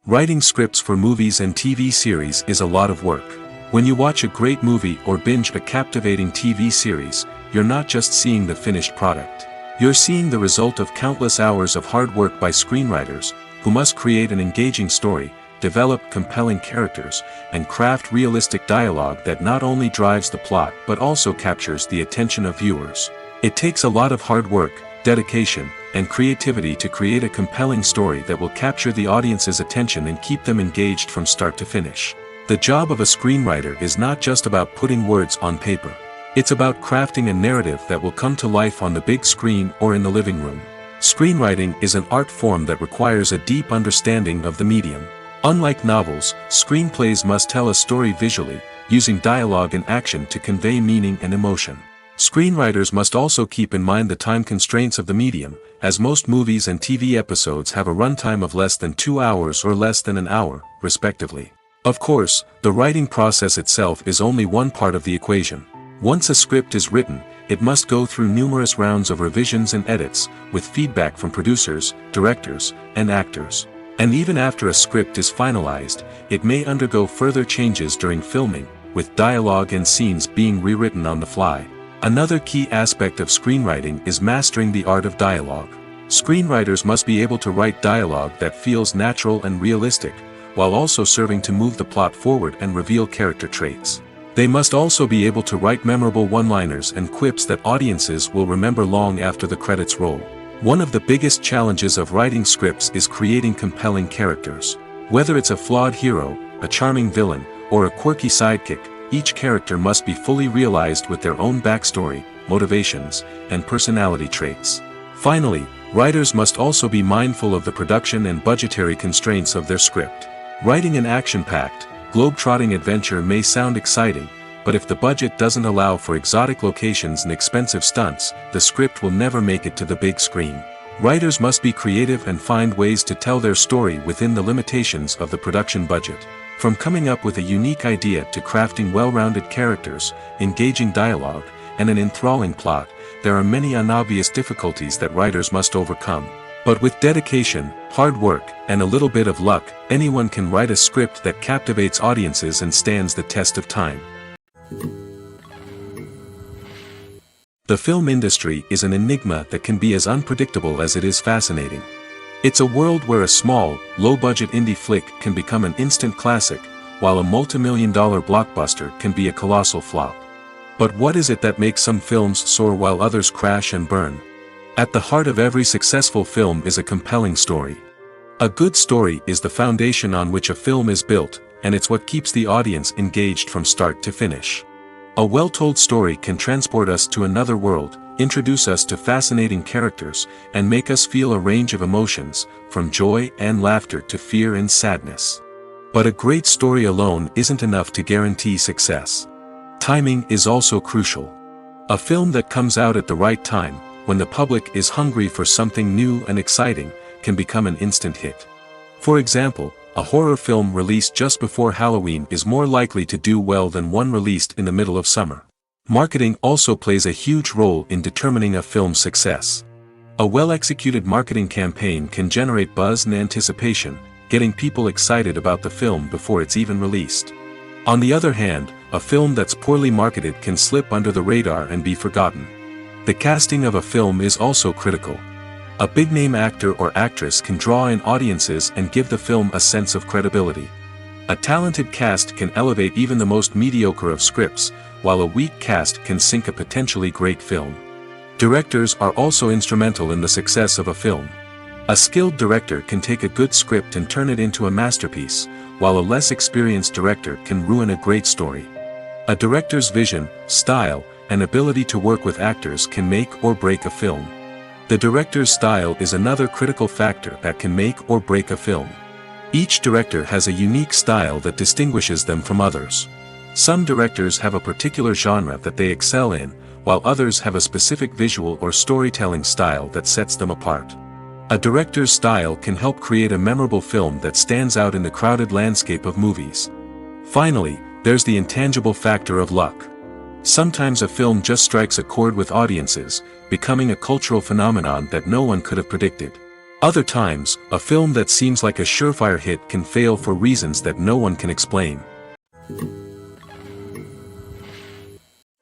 Writing scripts for movies and TV series is a lot of work. When you watch a great movie or binge a captivating TV series, you're not just seeing the finished product. You're seeing the result of countless hours of hard work by screenwriters, who must create an engaging story, develop compelling characters, and craft realistic dialogue that not only drives the plot but also captures the attention of viewers. It takes a lot of hard work, dedication, and creativity to create a compelling story that will capture the audience's attention and keep them engaged from start to finish. The job of a screenwriter is not just about putting words on paper. It's about crafting a narrative that will come to life on the big screen or in the living room. Screenwriting is an art form that requires a deep understanding of the medium. Unlike novels, screenplays must tell a story visually, using dialogue and action to convey meaning and emotion. Screenwriters must also keep in mind the time constraints of the medium, as most movies and TV episodes have a runtime of less than 2 hours or less than an hour, respectively. Of course, the writing process itself is only one part of the equation. Once a script is written, it must go through numerous rounds of revisions and edits, with feedback from producers, directors, and actors. And even after a script is finalized, it may undergo further changes during filming, with dialogue and scenes being rewritten on the fly. Another key aspect of screenwriting is mastering the art of dialogue. Screenwriters must be able to write dialogue that feels natural and realistic, while also serving to move the plot forward and reveal character traits. They must also be able to write memorable one-liners and quips that audiences will remember long after the credits roll. One of the biggest challenges of writing scripts is creating compelling characters. Whether it's a flawed hero, a charming villain, or a quirky sidekick, each character must be fully realized with their own backstory, motivations, and personality traits. Finally, writers must also be mindful of the production and budgetary constraints of their script. Writing an action-packed, globe-trotting adventure may sound exciting, but if the budget doesn't allow for exotic locations and expensive stunts, the script will never make it to the big screen. Writers must be creative and find ways to tell their story within the limitations of the production budget. From coming up with a unique idea to crafting well-rounded characters, engaging dialogue, and an enthralling plot, there are many unobvious difficulties that writers must overcome. But with dedication, hard work, and a little bit of luck, anyone can write a script that captivates audiences and stands the test of time. The film industry is an enigma that can be as unpredictable as it is fascinating. It's a world where a small, low-budget indie flick can become an instant classic, while a multi-million-dollar blockbuster can be a colossal flop. But what is it that makes some films soar while others crash and burn? At the heart of every successful film is a compelling story. A good story is the foundation on which a film is built, and it's what keeps the audience engaged from start to finish. A well-told story can transport us to another world, introduce us to fascinating characters, and make us feel a range of emotions, from joy and laughter to fear and sadness. But a great story alone isn't enough to guarantee success. Timing is also crucial. A film that comes out at the right time, when the public is hungry for something new and exciting, can become an instant hit. For example, a horror film released just before Halloween is more likely to do well than one released in the middle of summer. Marketing also plays a huge role in determining a film's success. A well-executed marketing campaign can generate buzz and anticipation, getting people excited about the film before it's even released. On the other hand, a film that's poorly marketed can slip under the radar and be forgotten. The casting of a film is also critical. A big-name actor or actress can draw in audiences and give the film a sense of credibility. A talented cast can elevate even the most mediocre of scripts, while a weak cast can sink a potentially great film. Directors are also instrumental in the success of a film. A skilled director can take a good script and turn it into a masterpiece, while a less experienced director can ruin a great story. A director's vision, style, and ability to work with actors can make or break a film. The director's style is another critical factor that can make or break a film. Each director has a unique style that distinguishes them from others. Some directors have a particular genre that they excel in, while others have a specific visual or storytelling style that sets them apart. A director's style can help create a memorable film that stands out in the crowded landscape of movies. Finally, there's the intangible factor of luck. Sometimes a film just strikes a chord with audiences, becoming a cultural phenomenon that no one could have predicted. Other times, a film that seems like a surefire hit can fail for reasons that no one can explain.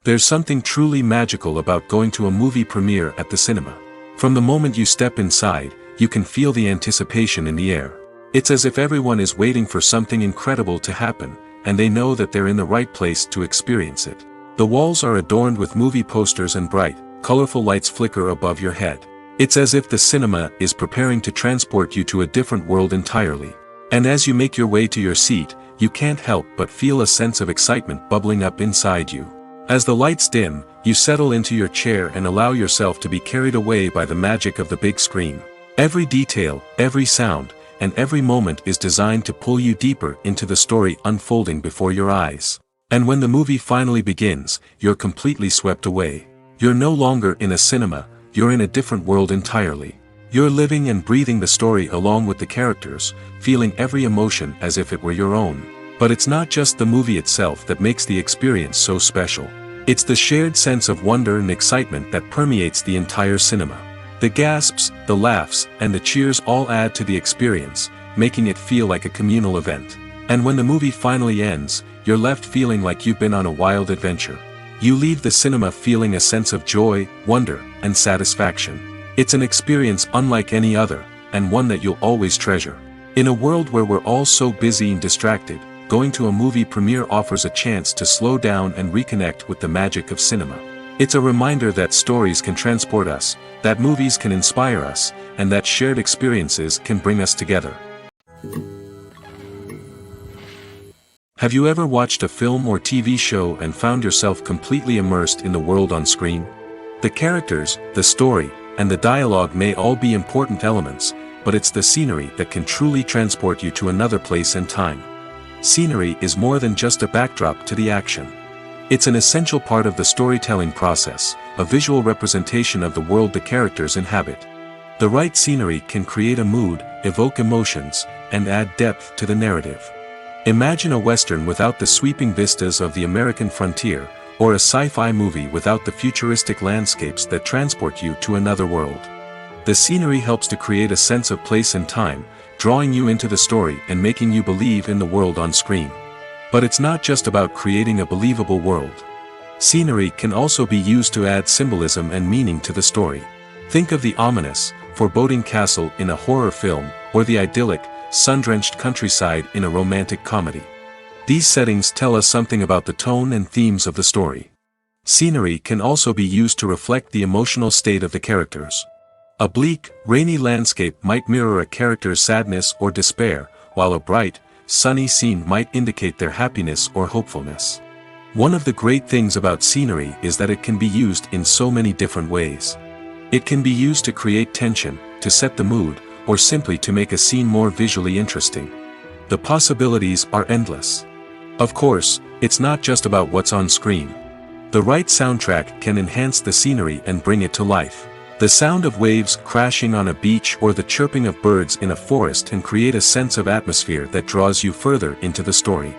There's something truly magical about going to a movie premiere at the cinema. From the moment you step inside, you can feel the anticipation in the air. It's as if everyone is waiting for something incredible to happen, and they know that they're in the right place to experience it. The walls are adorned with movie posters and bright, colorful lights flicker above your head. It's as if the cinema is preparing to transport you to a different world entirely. And as you make your way to your seat, you can't help but feel a sense of excitement bubbling up inside you. As the lights dim, you settle into your chair and allow yourself to be carried away by the magic of the big screen. Every detail, every sound, and every moment is designed to pull you deeper into the story unfolding before your eyes. And when the movie finally begins, you're completely swept away. You're no longer in a cinema, you're in a different world entirely. You're living and breathing the story along with the characters, feeling every emotion as if it were your own. But it's not just the movie itself that makes the experience so special. It's the shared sense of wonder and excitement that permeates the entire cinema. The gasps, the laughs, and the cheers all add to the experience, making it feel like a communal event. And when the movie finally ends, you're left feeling like you've been on a wild adventure. You leave the cinema feeling a sense of joy, wonder, and satisfaction. It's an experience unlike any other, and one that you'll always treasure. In a world where we're all so busy and distracted, going to a movie premiere offers a chance to slow down and reconnect with the magic of cinema. It's a reminder that stories can transport us, that movies can inspire us, and that shared experiences can bring us together. Have you ever watched a film or TV show and found yourself completely immersed in the world on screen? The characters, the story, and the dialogue may all be important elements, but it's the scenery that can truly transport you to another place and time. Scenery is more than just a backdrop to the action. It's an essential part of the storytelling process, a visual representation of the world the characters inhabit. The right scenery can create a mood, evoke emotions, and add depth to the narrative. Imagine a Western without the sweeping vistas of the American frontier, or a sci-fi movie without the futuristic landscapes that transport you to another world. The scenery helps to create a sense of place and time, drawing you into the story and making you believe in the world on screen. But it's not just about creating a believable world. Scenery can also be used to add symbolism and meaning to the story. Think of the ominous, foreboding castle in a horror film, or the idyllic, sun-drenched countryside in a romantic comedy. These settings tell us something about the tone and themes of the story. Scenery can also be used to reflect the emotional state of the characters. A bleak, rainy landscape might mirror a character's sadness or despair, while a bright, sunny scene might indicate their happiness or hopefulness. One of the great things about scenery is that it can be used in so many different ways. It can be used to create tension, to set the mood, or simply to make a scene more visually interesting. The possibilities are endless. Of course, it's not just about what's on screen. The right soundtrack can enhance the scenery and bring it to life. The sound of waves crashing on a beach or the chirping of birds in a forest can create a sense of atmosphere that draws you further into the story.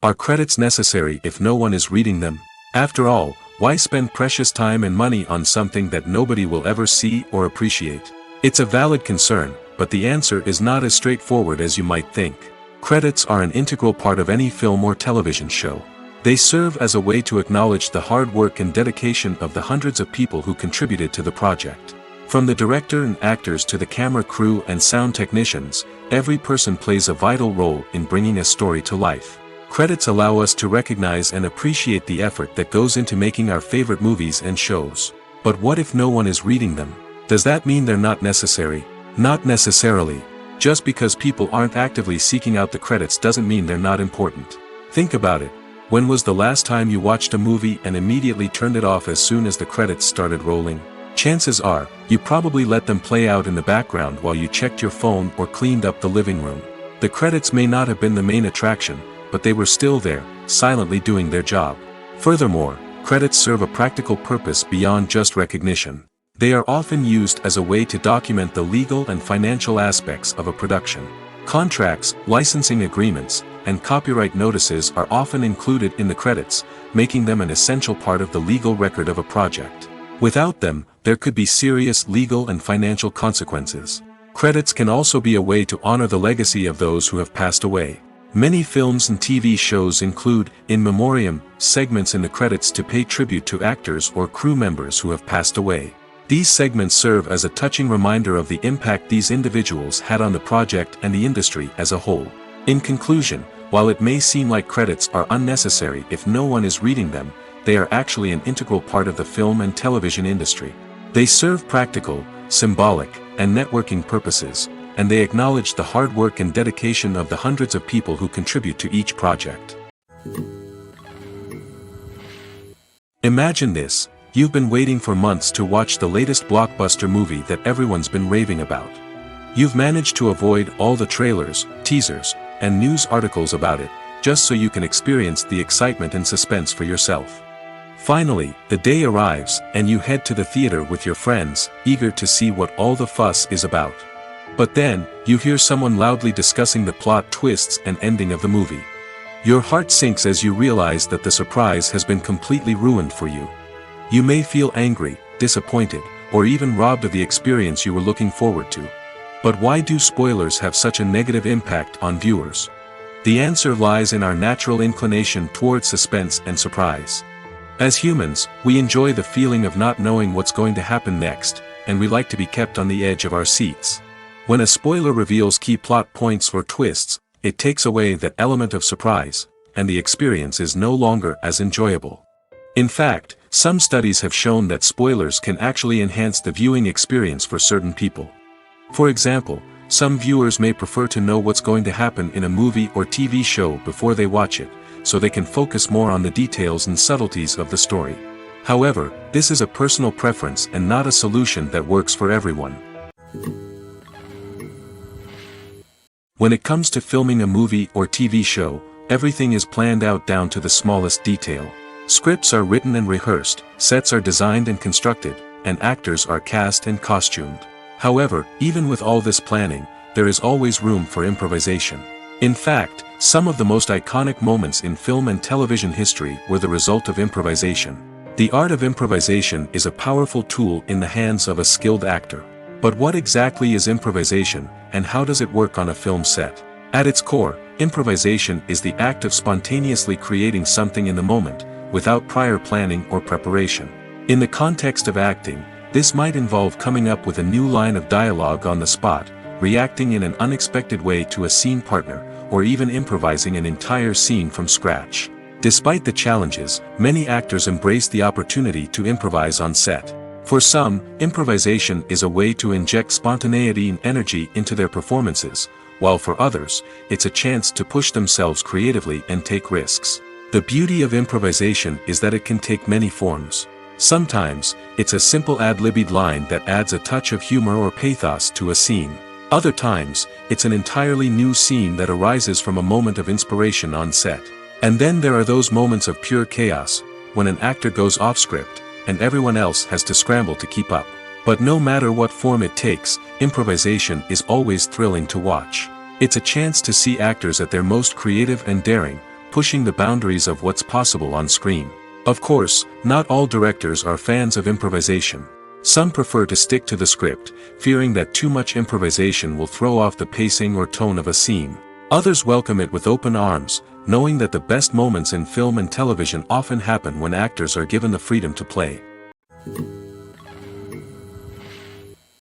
Are credits necessary if no one is reading them? After all, why spend precious time and money on something that nobody will ever see or appreciate? It's a valid concern, but the answer is not as straightforward as you might think. Credits are an integral part of any film or television show. They serve as a way to acknowledge the hard work and dedication of the hundreds of people who contributed to the project. From the director and actors to the camera crew and sound technicians, every person plays a vital role in bringing a story to life. Credits allow us to recognize and appreciate the effort that goes into making our favorite movies and shows. But what if no one is reading them? Does that mean they're not necessary? Not necessarily. Just because people aren't actively seeking out the credits doesn't mean they're not important. Think about it. When was the last time you watched a movie and immediately turned it off as soon as the credits started rolling? Chances are, you probably let them play out in the background while you checked your phone or cleaned up the living room. The credits may not have been the main attraction, but they were still there, silently doing their job. Furthermore, credits serve a practical purpose beyond just recognition. They are often used as a way to document the legal and financial aspects of a production. Contracts, licensing agreements, and copyright notices are often included in the credits, making them an essential part of the legal record of a project. Without them, there could be serious legal and financial consequences. Credits can also be a way to honor the legacy of those who have passed away. Many films and TV shows include, in memoriam, segments in the credits to pay tribute to actors or crew members who have passed away. These segments serve as a touching reminder of the impact these individuals had on the project and the industry as a whole. In conclusion, while it may seem like credits are unnecessary if no one is reading them, they are actually an integral part of the film and television industry. They serve practical, symbolic, and networking purposes, and they acknowledge the hard work and dedication of the hundreds of people who contribute to each project. Imagine this. You've been waiting for months to watch the latest blockbuster movie that everyone's been raving about. You've managed to avoid all the trailers, teasers, and news articles about it, just so you can experience the excitement and suspense for yourself. Finally, the day arrives, and you head to the theater with your friends, eager to see what all the fuss is about. But then, you hear someone loudly discussing the plot twists and ending of the movie. Your heart sinks as you realize that the surprise has been completely ruined for you. You may feel angry, disappointed, or even robbed of the experience you were looking forward to. But why do spoilers have such a negative impact on viewers? The answer lies in our natural inclination towards suspense and surprise. As humans, we enjoy the feeling of not knowing what's going to happen next, and we like to be kept on the edge of our seats. When a spoiler reveals key plot points or twists, it takes away that element of surprise, and the experience is no longer as enjoyable. In fact, some studies have shown that spoilers can actually enhance the viewing experience for certain people. For example, some viewers may prefer to know what's going to happen in a movie or TV show before they watch it, so they can focus more on the details and subtleties of the story. However, this is a personal preference and not a solution that works for everyone. When it comes to filming a movie or TV show, everything is planned out down to the smallest detail. Scripts are written and rehearsed, sets are designed and constructed, and actors are cast and costumed. However, even with all this planning, there is always room for improvisation. In fact, some of the most iconic moments in film and television history were the result of improvisation. The art of improvisation is a powerful tool in the hands of a skilled actor. But what exactly is improvisation, and how does it work on a film set? At its core, improvisation is the act of spontaneously creating something in the moment, without prior planning or preparation. In the context of acting, this might involve coming up with a new line of dialogue on the spot, reacting in an unexpected way to a scene partner, or even improvising an entire scene from scratch. Despite the challenges, many actors embrace the opportunity to improvise on set. For some, improvisation is a way to inject spontaneity and energy into their performances, while for others, it's a chance to push themselves creatively and take risks. The beauty of improvisation is that it can take many forms. Sometimes, it's a simple ad-libbed line that adds a touch of humor or pathos to a scene. Other times, it's an entirely new scene that arises from a moment of inspiration on set. And then there are those moments of pure chaos, when an actor goes off script, and everyone else has to scramble to keep up. But no matter what form it takes, improvisation is always thrilling to watch. It's a chance to see actors at their most creative and daring, pushing the boundaries of what's possible on screen. Of course, not all directors are fans of improvisation. Some prefer to stick to the script, fearing that too much improvisation will throw off the pacing or tone of a scene. Others welcome it with open arms, knowing that the best moments in film and television often happen when actors are given the freedom to play.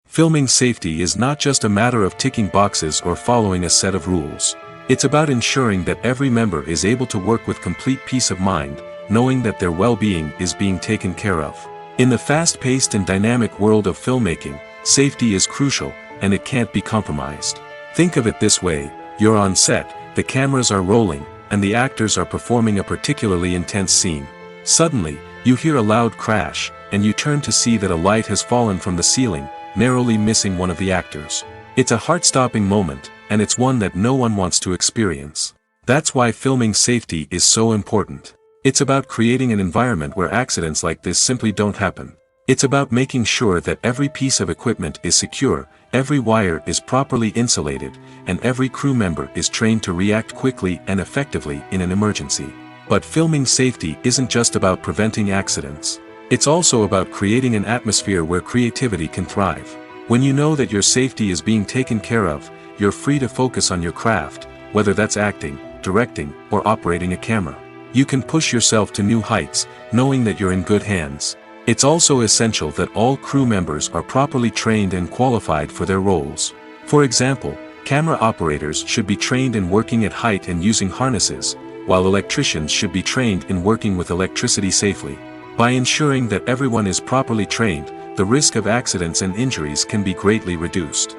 Filming safety is not just a matter of ticking boxes or following a set of rules. It's about ensuring that every member is able to work with complete peace of mind, knowing that their well-being is being taken care of. In the fast-paced and dynamic world of filmmaking, safety is crucial, and it can't be compromised. Think of it this way: you're on set, the cameras are rolling, and the actors are performing a particularly intense scene. Suddenly, you hear a loud crash, and you turn to see that a light has fallen from the ceiling, narrowly missing one of the actors. It's a heart-stopping moment, and it's one that no one wants to experience. That's why filming safety is so important. It's about creating an environment where accidents like this simply don't happen. It's about making sure that every piece of equipment is secure, every wire is properly insulated, and every crew member is trained to react quickly and effectively in an emergency. But filming safety isn't just about preventing accidents. It's also about creating an atmosphere where creativity can thrive. When you know that your safety is being taken care of, you're free to focus on your craft, whether that's acting, directing, or operating a camera. You can push yourself to new heights, knowing that you're in good hands. It's also essential that all crew members are properly trained and qualified for their roles. For example, camera operators should be trained in working at height and using harnesses, while electricians should be trained in working with electricity safely. By ensuring that everyone is properly trained, the risk of accidents and injuries can be greatly reduced.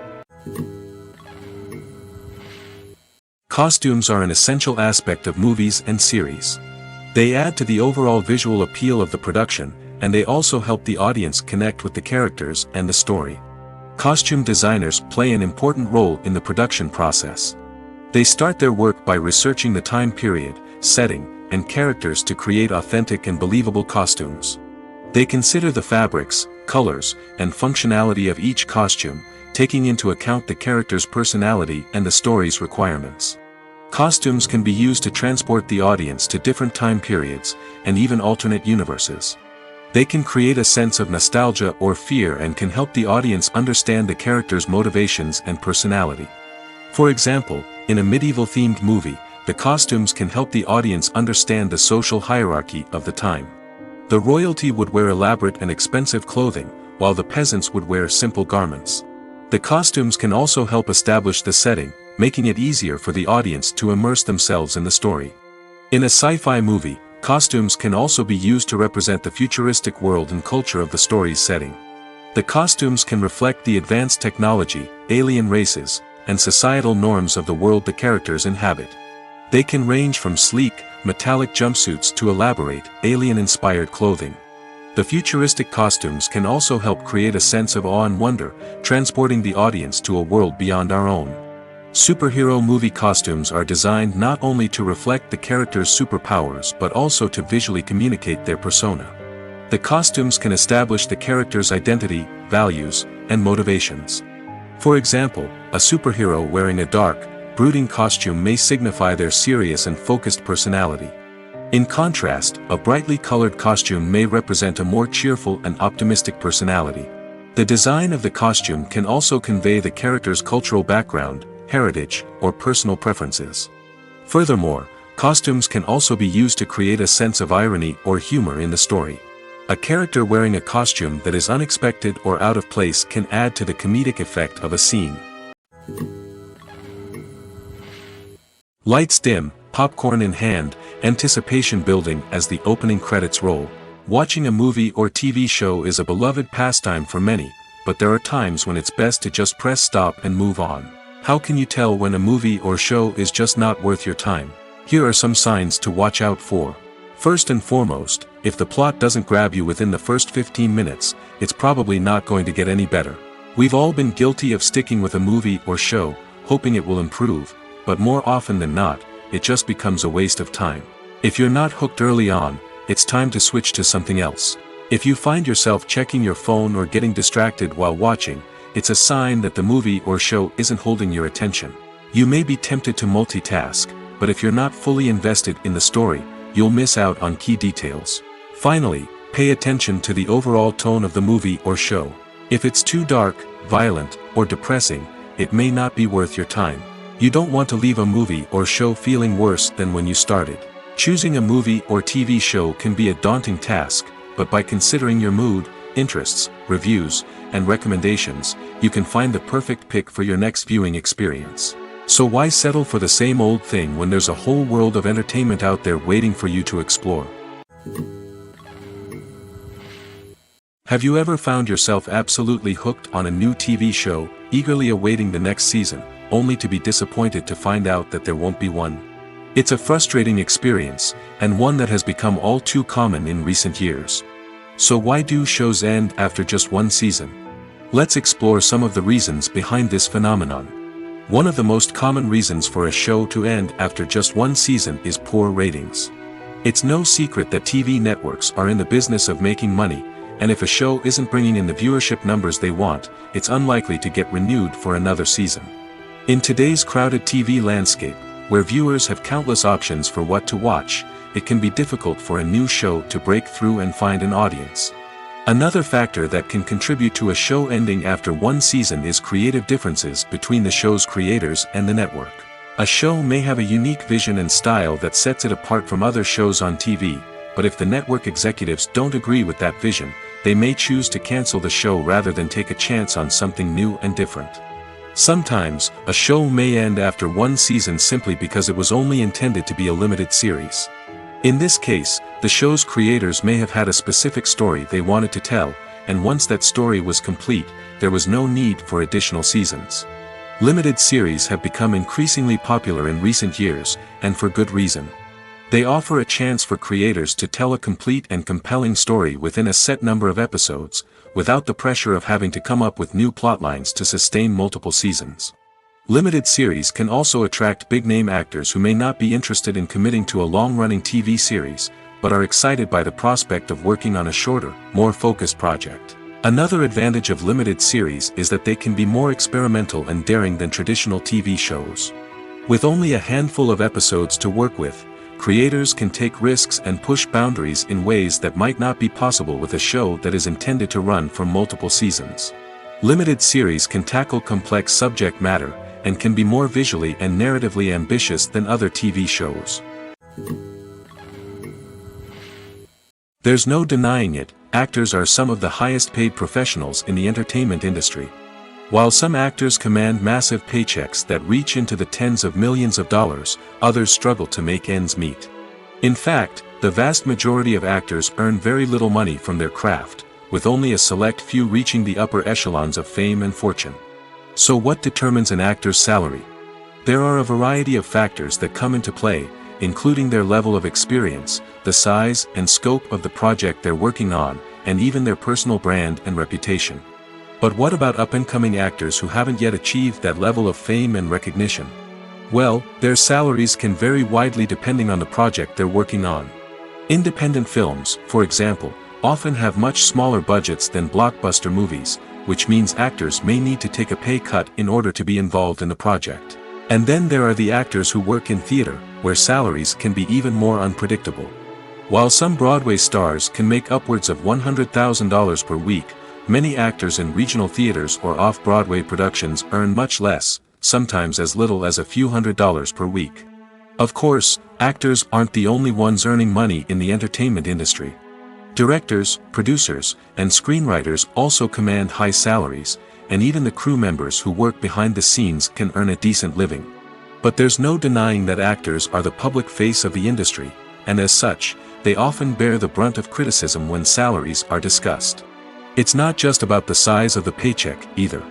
Costumes are an essential aspect of movies and series. They add to the overall visual appeal of the production, and they also help the audience connect with the characters and the story. Costume designers play an important role in the production process. They start their work by researching the time period, setting, and characters to create authentic and believable costumes. They consider the fabrics, colors, and functionality of each costume, taking into account the character's personality and the story's requirements. Costumes can be used to transport the audience to different time periods, and even alternate universes. They can create a sense of nostalgia or fear and can help the audience understand the character's motivations and personality. For example, in a medieval-themed movie, the costumes can help the audience understand the social hierarchy of the time. The royalty would wear elaborate and expensive clothing, while the peasants would wear simple garments. The costumes can also help establish the setting, making it easier for the audience to immerse themselves in the story. In a sci-fi movie, costumes can also be used to represent the futuristic world and culture of the story's setting. The costumes can reflect the advanced technology, alien races, and societal norms of the world the characters inhabit. They can range from sleek, metallic jumpsuits to elaborate, alien-inspired clothing. The futuristic costumes can also help create a sense of awe and wonder, transporting the audience to a world beyond our own. Superhero movie costumes are designed not only to reflect the character's superpowers but also to visually communicate their persona. The costumes can establish the character's identity, values, and motivations. For example, a superhero wearing a dark, brooding costume may signify their serious and focused personality. In contrast, a brightly colored costume may represent a more cheerful and optimistic personality. The design of the costume can also convey the character's cultural background, heritage, or personal preferences. Furthermore, costumes can also be used to create a sense of irony or humor in the story. A character wearing a costume that is unexpected or out of place can add to the comedic effect of a scene. Lights dim, popcorn in hand, anticipation building as the opening credits roll. Watching a movie or TV show is a beloved pastime for many, but there are times when it's best to just press stop and move on. How can you tell when a movie or show is just not worth your time? Here are some signs to watch out for. First and foremost, if the plot doesn't grab you within the first 15 minutes, it's probably not going to get any better. We've all been guilty of sticking with a movie or show, hoping it will improve, but more often than not, it just becomes a waste of time. If you're not hooked early on, it's time to switch to something else. If you find yourself checking your phone or getting distracted while watching, it's a sign that the movie or show isn't holding your attention. You may be tempted to multitask, but if you're not fully invested in the story, you'll miss out on key details. Finally, pay attention to the overall tone of the movie or show. If it's too dark, violent, or depressing, it may not be worth your time. You don't want to leave a movie or show feeling worse than when you started. Choosing a movie or TV show can be a daunting task, but by considering your mood, interests, reviews, and recommendations, you can find the perfect pick for your next viewing experience. So why settle for the same old thing when there's a whole world of entertainment out there waiting for you to explore? Have you ever found yourself absolutely hooked on a new TV show, eagerly awaiting the next season, only to be disappointed to find out that there won't be one? It's a frustrating experience, and one that has become all too common in recent years. So why do shows end after just one season? Let's explore some of the reasons behind this phenomenon. One of the most common reasons for a show to end after just one season is poor ratings. It's no secret that TV networks are in the business of making money, and if a show isn't bringing in the viewership numbers they want, it's unlikely to get renewed for another season. In today's crowded TV landscape, where viewers have countless options for what to watch, it can be difficult for a new show to break through and find an audience. Another factor that can contribute to a show ending after one season is creative differences between the show's creators and the network. A show may have a unique vision and style that sets it apart from other shows on TV, but if the network executives don't agree with that vision, they may choose to cancel the show rather than take a chance on something new and different. Sometimes, a show may end after one season simply because it was only intended to be a limited series. In this case, the show's creators may have had a specific story they wanted to tell, and once that story was complete, there was no need for additional seasons. Limited series have become increasingly popular in recent years, and for good reason. They offer a chance for creators to tell a complete and compelling story within a set number of episodes, without the pressure of having to come up with new plotlines to sustain multiple seasons. Limited series can also attract big-name actors who may not be interested in committing to a long-running TV series, but are excited by the prospect of working on a shorter, more focused project. Another advantage of limited series is that they can be more experimental and daring than traditional TV shows. With only a handful of episodes to work with, creators can take risks and push boundaries in ways that might not be possible with a show that is intended to run for multiple seasons. Limited series can tackle complex subject matter, and can be more visually and narratively ambitious than other TV shows. There's no denying it, actors are some of the highest paid professionals in the entertainment industry. While some actors command massive paychecks that reach into the tens of millions of dollars, others struggle to make ends meet. In fact, the vast majority of actors earn very little money from their craft, with only a select few reaching the upper echelons of fame and fortune. So what determines an actor's salary? There are a variety of factors that come into play, including their level of experience, the size and scope of the project they're working on, and even their personal brand and reputation. But what about up-and-coming actors who haven't yet achieved that level of fame and recognition? Well, their salaries can vary widely depending on the project they're working on. Independent films, for example, often have much smaller budgets than blockbuster movies, which means actors may need to take a pay cut in order to be involved in the project. And then there are the actors who work in theater, where salaries can be even more unpredictable. While some Broadway stars can make upwards of $100,000 per week, many actors in regional theaters or off-Broadway productions earn much less, sometimes as little as a few $100s per week. Of course, actors aren't the only ones earning money in the entertainment industry. Directors, producers, and screenwriters also command high salaries, and even the crew members who work behind the scenes can earn a decent living. But there's no denying that actors are the public face of the industry, and as such, they often bear the brunt of criticism when salaries are discussed. It's not just about the size of the paycheck, either.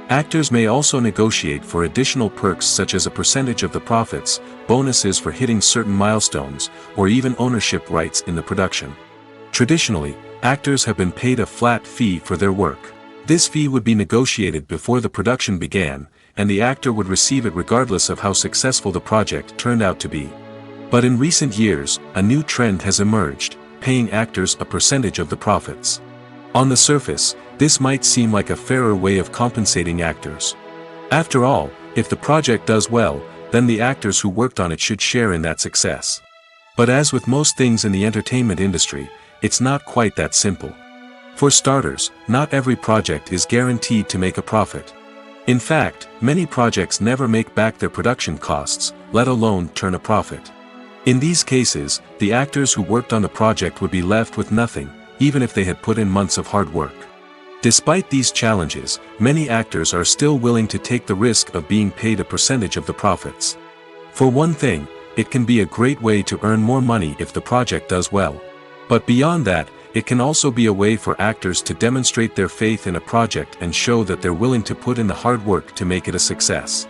Actors may also negotiate for additional perks such as a percentage of the profits, bonuses for hitting certain milestones, or even ownership rights in the production. Traditionally, actors have been paid a flat fee for their work. This fee would be negotiated before the production began, and the actor would receive it regardless of how successful the project turned out to be. But in recent years, a new trend has emerged, paying actors a percentage of the profits. On the surface, this might seem like a fairer way of compensating actors. After all, if the project does well, then the actors who worked on it should share in that success. But as with most things in the entertainment industry, it's not quite that simple. For starters, not every project is guaranteed to make a profit. In fact, many projects never make back their production costs, let alone turn a profit. In these cases, the actors who worked on the project would be left with nothing, even if they had put in months of hard work. Despite these challenges, many actors are still willing to take the risk of being paid a percentage of the profits. For one thing, it can be a great way to earn more money if the project does well. But beyond that, it can also be a way for actors to demonstrate their faith in a project and show that they're willing to put in the hard work to make it a success.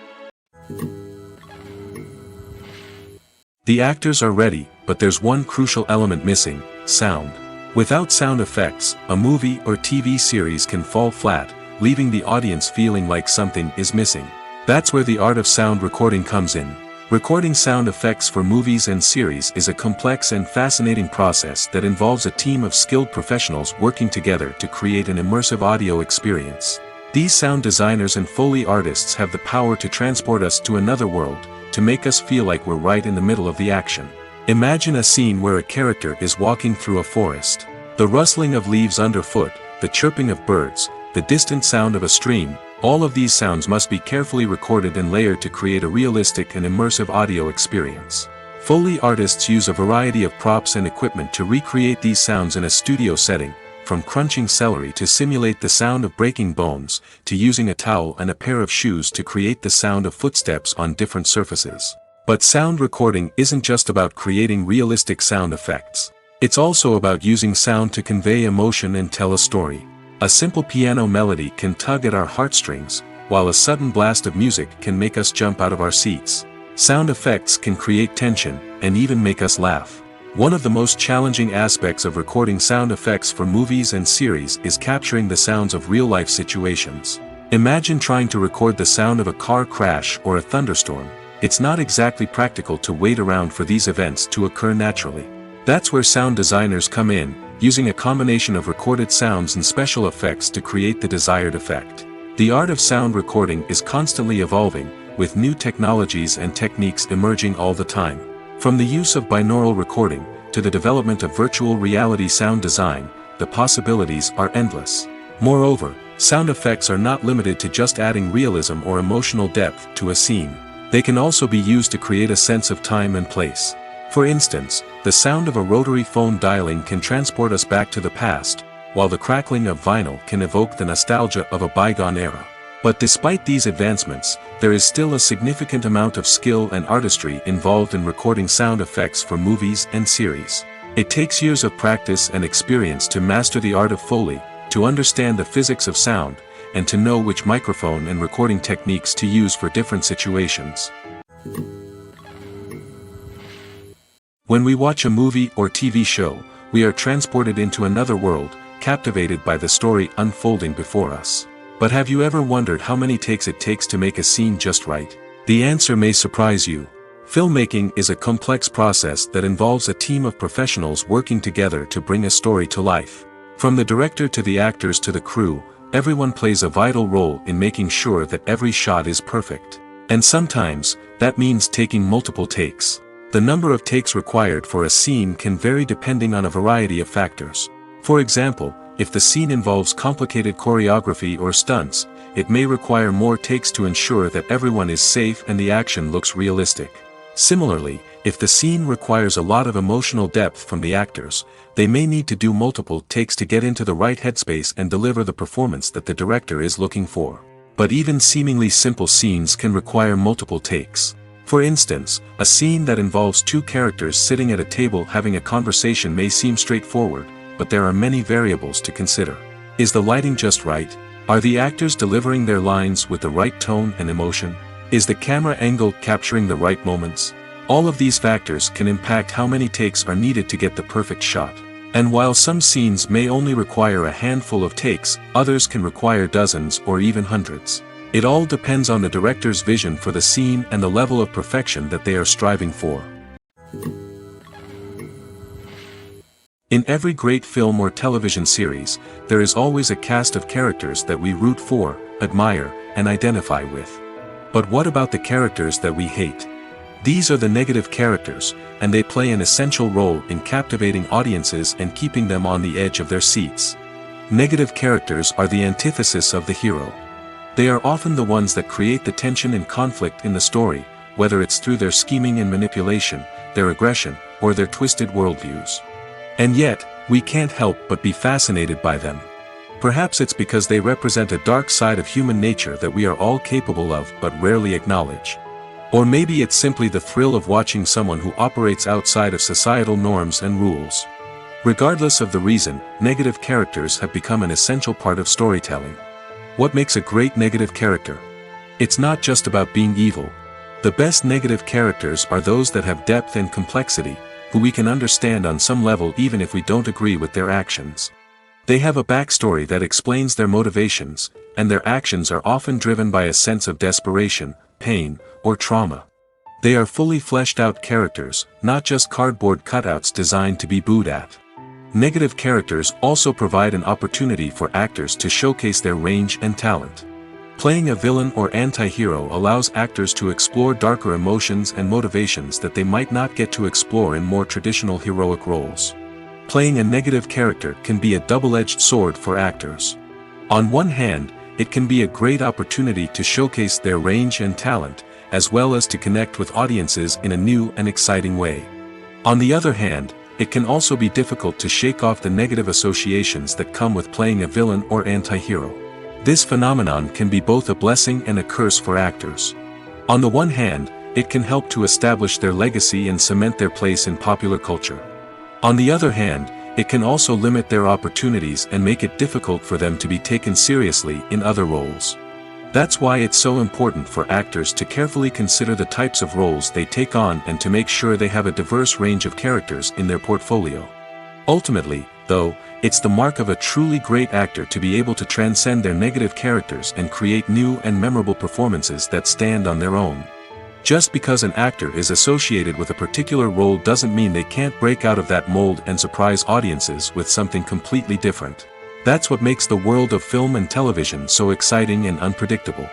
The actors are ready, but there's one crucial element missing: sound. Without sound effects, a movie or TV series can fall flat, leaving the audience feeling like something is missing. That's where the art of sound recording comes in. Recording sound effects for movies and series is a complex and fascinating process that involves a team of skilled professionals working together to create an immersive audio experience. These sound designers and Foley artists have the power to transport us to another world, to make us feel like we're right in the middle of the action. Imagine a scene where a character is walking through a forest. The rustling of leaves underfoot, the chirping of birds, the distant sound of a stream, all of these sounds must be carefully recorded and layered to create a realistic and immersive audio experience. Foley artists use a variety of props and equipment to recreate these sounds in a studio setting, from crunching celery to simulate the sound of breaking bones, to using a towel and a pair of shoes to create the sound of footsteps on different surfaces. But sound recording isn't just about creating realistic sound effects. It's also about using sound to convey emotion and tell a story. A simple piano melody can tug at our heartstrings, while a sudden blast of music can make us jump out of our seats. Sound effects can create tension, and even make us laugh. One of the most challenging aspects of recording sound effects for movies and series is capturing the sounds of real-life situations. Imagine trying to record the sound of a car crash or a thunderstorm. It's not exactly practical to wait around for these events to occur naturally. That's where sound designers come in, using a combination of recorded sounds and special effects to create the desired effect. The art of sound recording is constantly evolving, with new technologies and techniques emerging all the time. From the use of binaural recording, to the development of virtual reality sound design, the possibilities are endless. Moreover, sound effects are not limited to just adding realism or emotional depth to a scene. They can also be used to create a sense of time and place. For instance, the sound of a rotary phone dialing can transport us back to the past, while the crackling of vinyl can evoke the nostalgia of a bygone era. But despite these advancements, there is still a significant amount of skill and artistry involved in recording sound effects for movies and series. It takes years of practice and experience to master the art of Foley, to understand the physics of sound, and to know which microphone and recording techniques to use for different situations. When we watch a movie or TV show, we are transported into another world, captivated by the story unfolding before us. But have you ever wondered how many takes it takes to make a scene just right? The answer may surprise you. Filmmaking is a complex process that involves a team of professionals working together to bring a story to life. From the director to the actors to the crew, everyone plays a vital role in making sure that every shot is perfect. And sometimes, that means taking multiple takes. The number of takes required for a scene can vary depending on a variety of factors. For example, if the scene involves complicated choreography or stunts, it may require more takes to ensure that everyone is safe and the action looks realistic. Similarly, if the scene requires a lot of emotional depth from the actors, they may need to do multiple takes to get into the right headspace and deliver the performance that the director is looking for. But even seemingly simple scenes can require multiple takes. For instance, a scene that involves two characters sitting at a table having a conversation may seem straightforward, but there are many variables to consider. Is the lighting just right? Are the actors delivering their lines with the right tone and emotion? Is the camera angle capturing the right moments? All of these factors can impact how many takes are needed to get the perfect shot. And while some scenes may only require a handful of takes, others can require dozens or even hundreds. It all depends on the director's vision for the scene and the level of perfection that they are striving for. In every great film or television series, there is always a cast of characters that we root for, admire, and identify with. But what about the characters that we hate? These are the negative characters, and they play an essential role in captivating audiences and keeping them on the edge of their seats. Negative characters are the antithesis of the hero. They are often the ones that create the tension and conflict in the story, whether it's through their scheming and manipulation, their aggression, or their twisted worldviews. And yet, we can't help but be fascinated by them. Perhaps it's because they represent a dark side of human nature that we are all capable of but rarely acknowledge. Or maybe it's simply the thrill of watching someone who operates outside of societal norms and rules. Regardless of the reason, negative characters have become an essential part of storytelling. What makes a great negative character? It's not just about being evil. The best negative characters are those that have depth and complexity, who we can understand on some level even if we don't agree with their actions. They have a backstory that explains their motivations, and their actions are often driven by a sense of desperation, pain, or trauma. They are fully fleshed out characters, not just cardboard cutouts designed to be booed at. Negative characters also provide an opportunity for actors to showcase their range and talent. Playing a villain or anti-hero allows actors to explore darker emotions and motivations that they might not get to explore in more traditional heroic roles. Playing a negative character can be a double-edged sword for actors. On one hand, it can be a great opportunity to showcase their range and talent, as well as to connect with audiences in a new and exciting way. On the other hand, it can also be difficult to shake off the negative associations that come with playing a villain or anti-hero. This phenomenon can be both a blessing and a curse for actors. On the one hand, it can help to establish their legacy and cement their place in popular culture. On the other hand, it can also limit their opportunities and make it difficult for them to be taken seriously in other roles. That's why it's so important for actors to carefully consider the types of roles they take on and to make sure they have a diverse range of characters in their portfolio. Ultimately, though, it's the mark of a truly great actor to be able to transcend their negative characters and create new and memorable performances that stand on their own. Just because an actor is associated with a particular role doesn't mean they can't break out of that mold and surprise audiences with something completely different. That's what makes the world of film and television so exciting and unpredictable.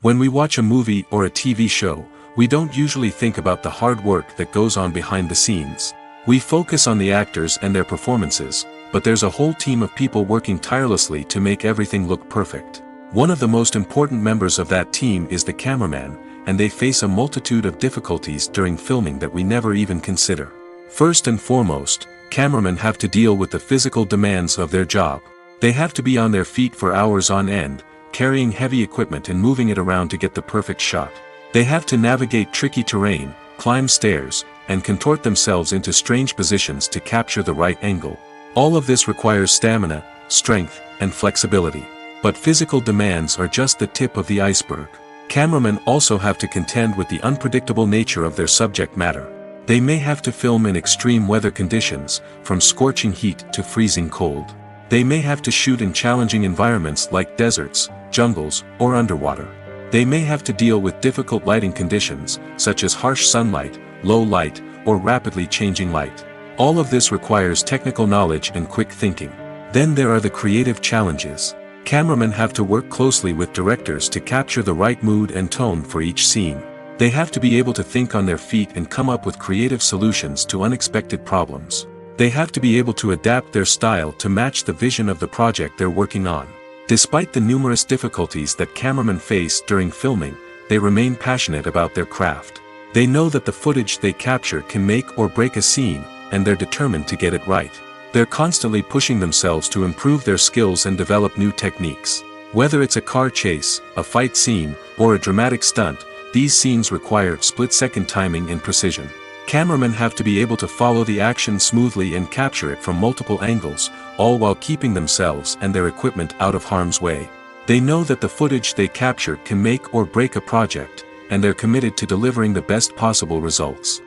When we watch a movie or a TV show, we don't usually think about the hard work that goes on behind the scenes. We focus on the actors and their performances, but there's a whole team of people working tirelessly to make everything look perfect. One of the most important members of that team is the cameraman, and they face a multitude of difficulties during filming that we never even consider. First and foremost, cameramen have to deal with the physical demands of their job. They have to be on their feet for hours on end, carrying heavy equipment and moving it around to get the perfect shot. They have to navigate tricky terrain, climb stairs, and contort themselves into strange positions to capture the right angle. All of this requires stamina, strength, and flexibility. But physical demands are just the tip of the iceberg. Cameramen also have to contend with the unpredictable nature of their subject matter. They may have to film in extreme weather conditions, from scorching heat to freezing cold. They may have to shoot in challenging environments like deserts, jungles, or underwater. They may have to deal with difficult lighting conditions, such as harsh sunlight, low light, or rapidly changing light. All of this requires technical knowledge and quick thinking. Then there are the creative challenges. Cameramen have to work closely with directors to capture the right mood and tone for each scene. They have to be able to think on their feet and come up with creative solutions to unexpected problems. They have to be able to adapt their style to match the vision of the project they're working on. Despite the numerous difficulties that cameramen face during filming, they remain passionate about their craft. They know that the footage they capture can make or break a scene, and they're determined to get it right. They're constantly pushing themselves to improve their skills and develop new techniques. Whether it's a car chase, a fight scene, or a dramatic stunt, these scenes require split-second timing and precision. Cameramen have to be able to follow the action smoothly and capture it from multiple angles, all while keeping themselves and their equipment out of harm's way. They know that the footage they capture can make or break a project, and they're committed to delivering the best possible results.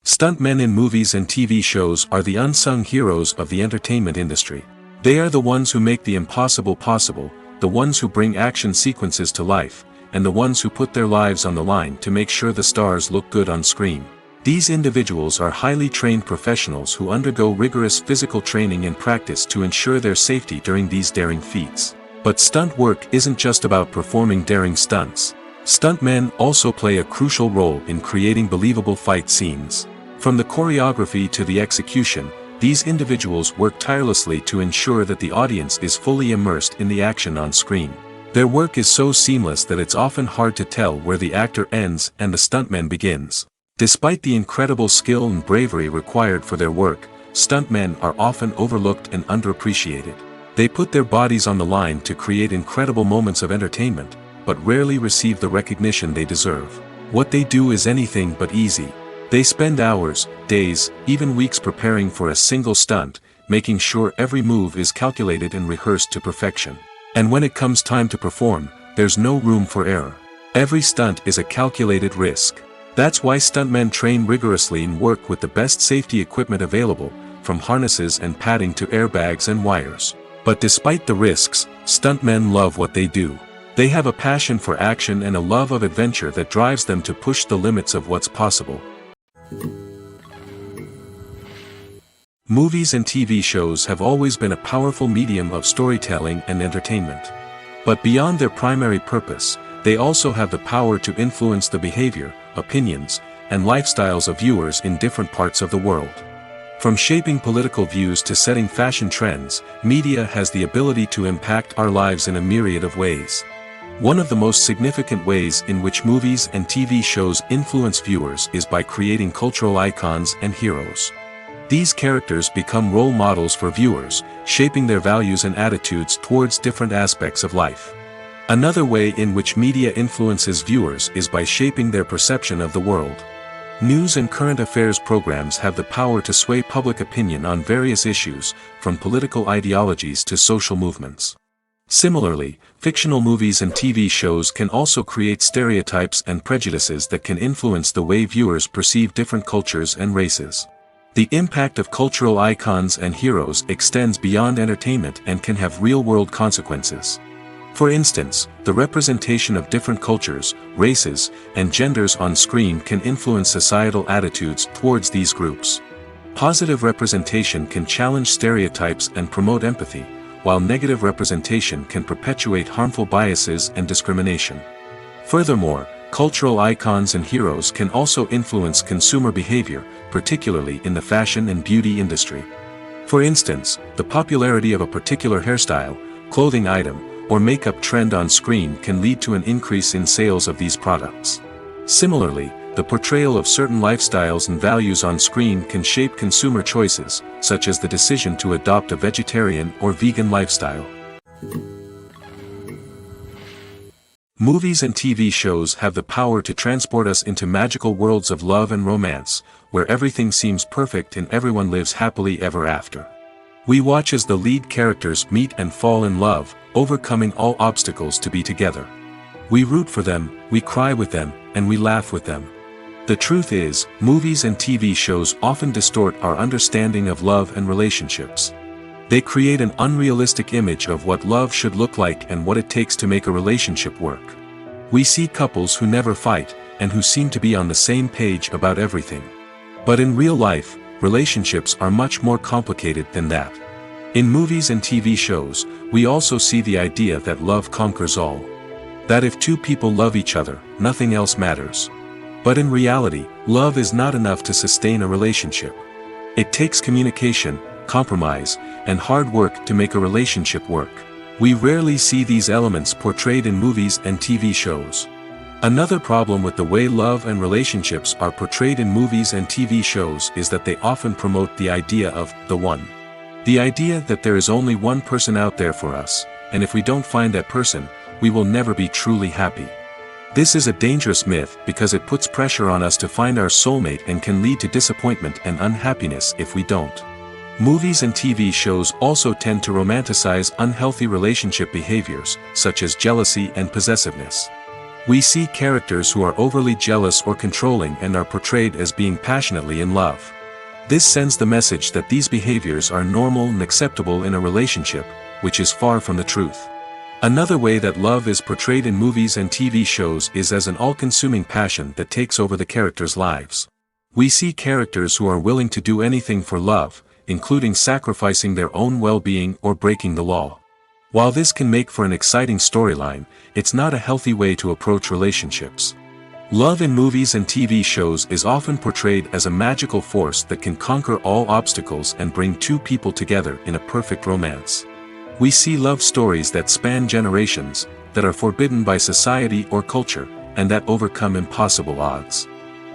Stuntmen in movies and TV shows are the unsung heroes of the entertainment industry. They are the ones who make the impossible possible, the ones who bring action sequences to life, and the ones who put their lives on the line to make sure the stars look good on screen. These individuals are highly trained professionals who undergo rigorous physical training and practice to ensure their safety during these daring feats. But stunt work isn't just about performing daring stunts. Stuntmen also play a crucial role in creating believable fight scenes. From the choreography to the execution, these individuals work tirelessly to ensure that the audience is fully immersed in the action on screen. Their work is so seamless that it's often hard to tell where the actor ends and the stuntman begins. Despite the incredible skill and bravery required for their work, stuntmen are often overlooked and underappreciated. They put their bodies on the line to create incredible moments of entertainment, but rarely receive the recognition they deserve. What they do is anything but easy. They spend hours, days, even weeks preparing for a single stunt, making sure every move is calculated and rehearsed to perfection. And when it comes time to perform, there's no room for error. Every stunt is a calculated risk. That's why stuntmen train rigorously and work with the best safety equipment available, from harnesses and padding to airbags and wires. But despite the risks, stuntmen love what they do. They have a passion for action and a love of adventure that drives them to push the limits of what's possible. Movies and TV shows have always been a powerful medium of storytelling and entertainment. But beyond their primary purpose, they also have the power to influence the behavior, opinions, and lifestyles of viewers in different parts of the world. From shaping political views to setting fashion trends, media has the ability to impact our lives in a myriad of ways. One of the most significant ways in which movies and TV shows influence viewers is by creating cultural icons and heroes. These characters become role models for viewers, shaping their values and attitudes towards different aspects of life. Another way in which media influences viewers is by shaping their perception of the world. News and current affairs programs have the power to sway public opinion on various issues, from political ideologies to social movements. Similarly, fictional movies and TV shows can also create stereotypes and prejudices that can influence the way viewers perceive different cultures and races. The impact of cultural icons and heroes extends beyond entertainment and can have real-world consequences. For instance, the representation of different cultures, races, and genders on screen can influence societal attitudes towards these groups. Positive representation can challenge stereotypes and promote empathy, while negative representation can perpetuate harmful biases and discrimination. Furthermore, cultural icons and heroes can also influence consumer behavior, particularly in the fashion and beauty industry. For instance, the popularity of a particular hairstyle, clothing item, or makeup trend on screen can lead to an increase in sales of these products. Similarly, the portrayal of certain lifestyles and values on screen can shape consumer choices, such as the decision to adopt a vegetarian or vegan lifestyle. Movies and TV shows have the power to transport us into magical worlds of love and romance, where everything seems perfect and everyone lives happily ever after. We watch as the lead characters meet and fall in love, overcoming all obstacles to be together. We root for them, we cry with them, and we laugh with them. The truth is, movies and TV shows often distort our understanding of love and relationships. They create an unrealistic image of what love should look like and what it takes to make a relationship work. We see couples who never fight, and who seem to be on the same page about everything. But in real life, relationships are much more complicated than that. In movies and TV shows, we also see the idea that love conquers all. That if two people love each other, nothing else matters. But in reality, love is not enough to sustain a relationship. It takes communication, compromise, and hard work to make a relationship work. We rarely see these elements portrayed in movies and TV shows. Another problem with the way love and relationships are portrayed in movies and TV shows is that they often promote the idea of the one. The idea that there is only one person out there for us, and if we don't find that person, we will never be truly happy. This is a dangerous myth because it puts pressure on us to find our soulmate and can lead to disappointment and unhappiness if we don't. Movies and TV shows also tend to romanticize unhealthy relationship behaviors, such as jealousy and possessiveness. We see characters who are overly jealous or controlling and are portrayed as being passionately in love. This sends the message that these behaviors are normal and acceptable in a relationship, which is far from the truth. Another way that love is portrayed in movies and TV shows is as an all-consuming passion that takes over the characters' lives. We see characters who are willing to do anything for love, including sacrificing their own well-being or breaking the law. While this can make for an exciting storyline, it's not a healthy way to approach relationships. Love in movies and TV shows is often portrayed as a magical force that can conquer all obstacles and bring two people together in a perfect romance. We see love stories that span generations, that are forbidden by society or culture, and that overcome impossible odds.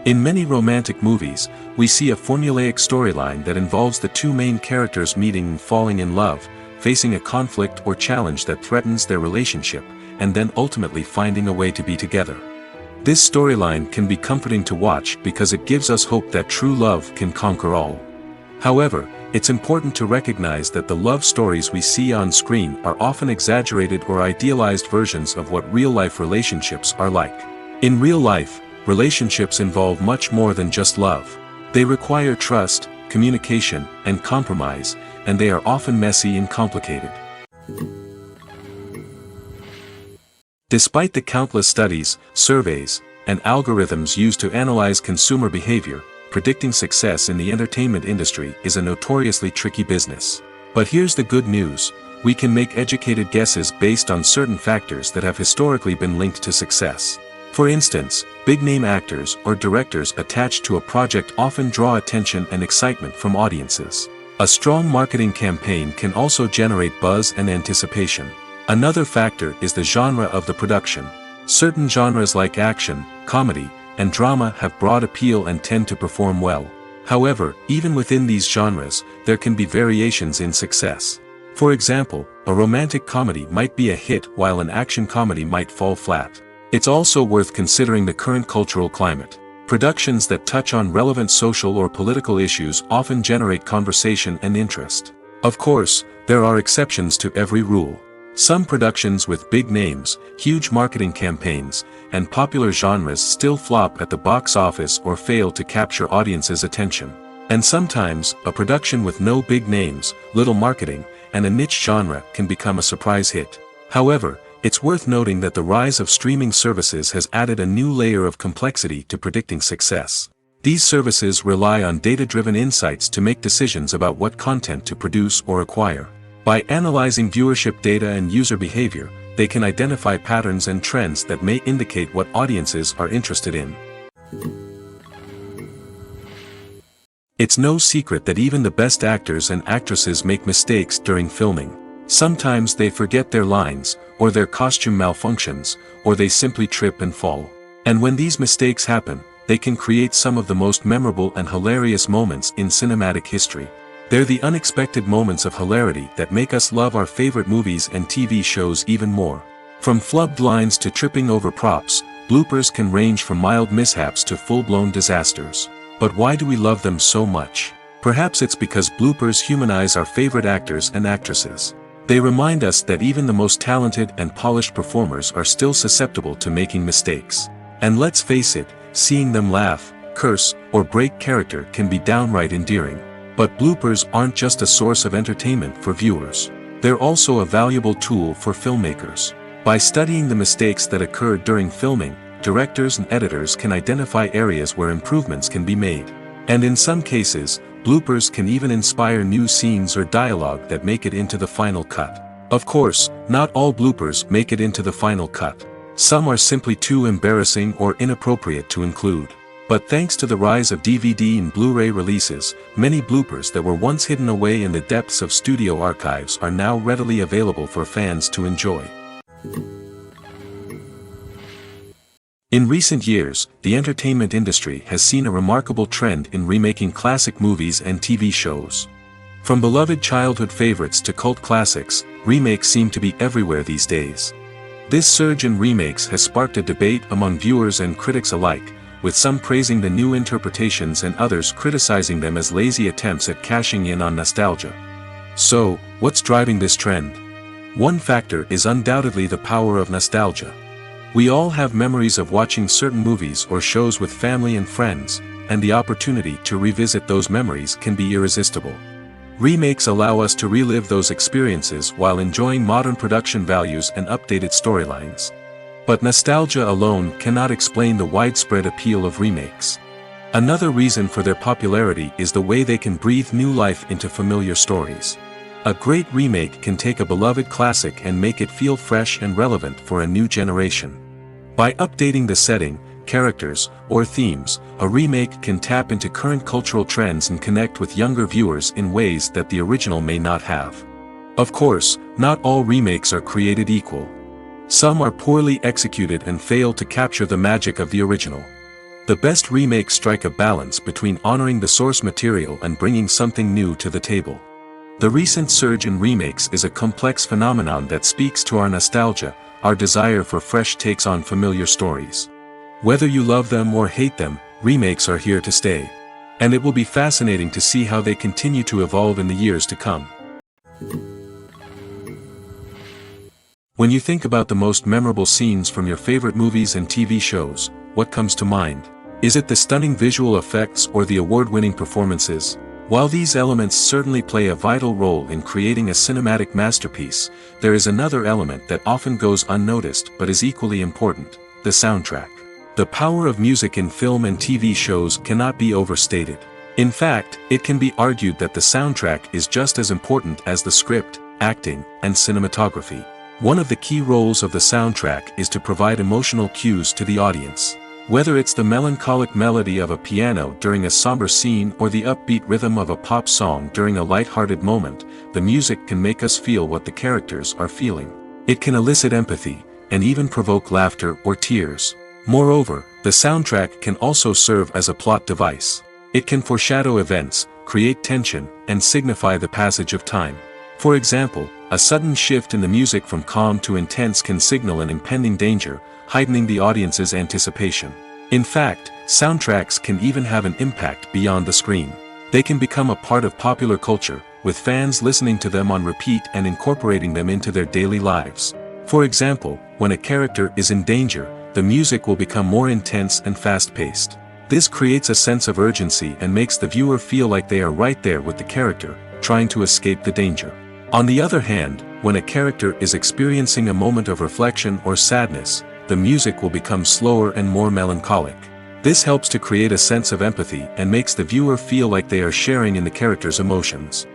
In many romantic movies, we see a formulaic storyline that involves the two main characters meeting and falling in love, facing a conflict or challenge that threatens their relationship, and then ultimately finding a way to be together. This storyline can be comforting to watch because it gives us hope that true love can conquer all. However, it's important to recognize that the love stories we see on screen are often exaggerated or idealized versions of what real-life relationships are like. In real life, relationships involve much more than just love. They require trust, communication, and compromise, and they are often messy and complicated. Despite the countless studies, surveys, and algorithms used to analyze consumer behavior, predicting success in the entertainment industry is a notoriously tricky business. But here's the good news: we can make educated guesses based on certain factors that have historically been linked to success. For instance, big-name actors or directors attached to a project often draw attention and excitement from audiences. A strong marketing campaign can also generate buzz and anticipation. Another factor is the genre of the production. Certain genres like action, comedy, and drama have broad appeal and tend to perform well. However, even within these genres, there can be variations in success. For example, a romantic comedy might be a hit while an action comedy might fall flat. It's also worth considering the current cultural climate. Productions that touch on relevant social or political issues often generate conversation and interest. Of course, there are exceptions to every rule. Some productions with big names, huge marketing campaigns, and popular genres still flop at the box office or fail to capture audiences' attention. And sometimes, a production with no big names, little marketing, and a niche genre can become a surprise hit. However, it's worth noting that the rise of streaming services has added a new layer of complexity to predicting success. These services rely on data-driven insights to make decisions about what content to produce or acquire. By analyzing viewership data and user behavior, they can identify patterns and trends that may indicate what audiences are interested in. It's no secret that even the best actors and actresses make mistakes during filming. Sometimes they forget their lines, or their costume malfunctions, or they simply trip and fall. And when these mistakes happen, they can create some of the most memorable and hilarious moments in cinematic history. They're the unexpected moments of hilarity that make us love our favorite movies and TV shows even more. From flubbed lines to tripping over props, bloopers can range from mild mishaps to full-blown disasters. But why do we love them so much? Perhaps it's because bloopers humanize our favorite actors and actresses. They remind us that even the most talented and polished performers are still susceptible to making mistakes. And let's face it, seeing them laugh, curse, or break character can be downright endearing. But bloopers aren't just a source of entertainment for viewers. They're also a valuable tool for filmmakers. By studying the mistakes that occurred during filming, directors and editors can identify areas where improvements can be made. And in some cases, bloopers can even inspire new scenes or dialogue that make it into the final cut. Of course, not all bloopers make it into the final cut. Some are simply too embarrassing or inappropriate to include. But thanks to the rise of DVD and Blu-ray releases, many bloopers that were once hidden away in the depths of studio archives are now readily available for fans to enjoy. In recent years, the entertainment industry has seen a remarkable trend in remaking classic movies and TV shows. From beloved childhood favorites to cult classics, remakes seem to be everywhere these days. This surge in remakes has sparked a debate among viewers and critics alike, with some praising the new interpretations and others criticizing them as lazy attempts at cashing in on nostalgia. So, what's driving this trend? One factor is undoubtedly the power of nostalgia. We all have memories of watching certain movies or shows with family and friends, and the opportunity to revisit those memories can be irresistible. Remakes allow us to relive those experiences while enjoying modern production values and updated storylines. But nostalgia alone cannot explain the widespread appeal of remakes. Another reason for their popularity is the way they can breathe new life into familiar stories. A great remake can take a beloved classic and make it feel fresh and relevant for a new generation. By updating the setting, characters, or themes, a remake can tap into current cultural trends and connect with younger viewers in ways that the original may not have. Of course, not all remakes are created equal. Some are poorly executed and fail to capture the magic of the original. The best remakes strike a balance between honoring the source material and bringing something new to the table. The recent surge in remakes is a complex phenomenon that speaks to our nostalgia, our desire for fresh takes on familiar stories. Whether you love them or hate them, remakes are here to stay. And it will be fascinating to see how they continue to evolve in the years to come. When you think about the most memorable scenes from your favorite movies and TV shows, what comes to mind? Is it the stunning visual effects or the award-winning performances? While these elements certainly play a vital role in creating a cinematic masterpiece, there is another element that often goes unnoticed but is equally important: the soundtrack. The power of music in film and TV shows cannot be overstated. In fact, it can be argued that the soundtrack is just as important as the script, acting, and cinematography. One of the key roles of the soundtrack is to provide emotional cues to the audience. Whether it's the melancholic melody of a piano during a somber scene or the upbeat rhythm of a pop song during a light-hearted moment, the music can make us feel what the characters are feeling. It can elicit empathy, and even provoke laughter or tears. Moreover, the soundtrack can also serve as a plot device. It can foreshadow events, create tension, and signify the passage of time. For example, a sudden shift in the music from calm to intense can signal an impending danger, heightening the audience's anticipation. In fact, soundtracks can even have an impact beyond the screen. They can become a part of popular culture, with fans listening to them on repeat and incorporating them into their daily lives. For example, when a character is in danger, the music will become more intense and fast-paced. This creates a sense of urgency and makes the viewer feel like they are right there with the character, trying to escape the danger. On the other hand, when a character is experiencing a moment of reflection or sadness, the music will become slower and more melancholic. This helps to create a sense of empathy and makes the viewer feel like they are sharing in the character's emotions.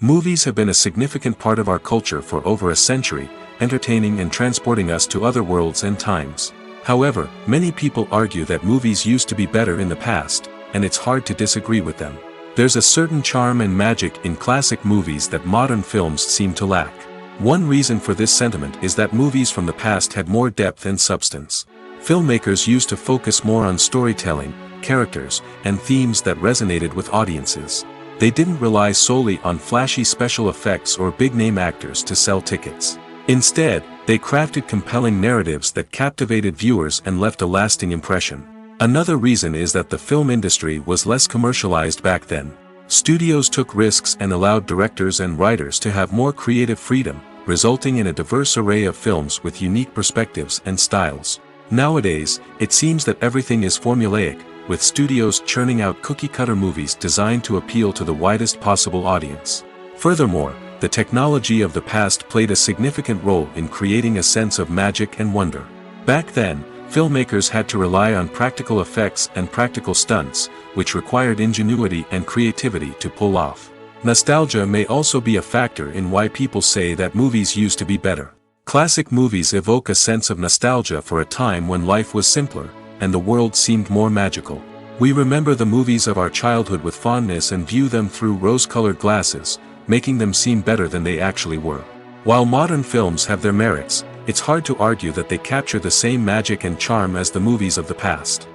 Movies have been a significant part of our culture for over a century, entertaining and transporting us to other worlds and times. However, many people argue that movies used to be better in the past, and it's hard to disagree with them. There's a certain charm and magic in classic movies that modern films seem to lack. One reason for this sentiment is that movies from the past had more depth and substance. Filmmakers used to focus more on storytelling, characters, and themes that resonated with audiences. They didn't rely solely on flashy special effects or big-name actors to sell tickets. Instead, they crafted compelling narratives that captivated viewers and left a lasting impression. Another reason is that the film industry was less commercialized back then. Studios took risks and allowed directors and writers to have more creative freedom, resulting in a diverse array of films with unique perspectives and styles. Nowadays, it seems that everything is formulaic, with studios churning out cookie-cutter movies designed to appeal to the widest possible audience. Furthermore, the technology of the past played a significant role in creating a sense of magic and wonder. Back then, filmmakers had to rely on practical effects and practical stunts, which required ingenuity and creativity to pull off. Nostalgia may also be a factor in why people say that movies used to be better. Classic movies evoke a sense of nostalgia for a time when life was simpler, and the world seemed more magical. We remember the movies of our childhood with fondness and view them through rose-colored glasses, making them seem better than they actually were. While modern films have their merits, it's hard to argue that they capture the same magic and charm as the movies of the past.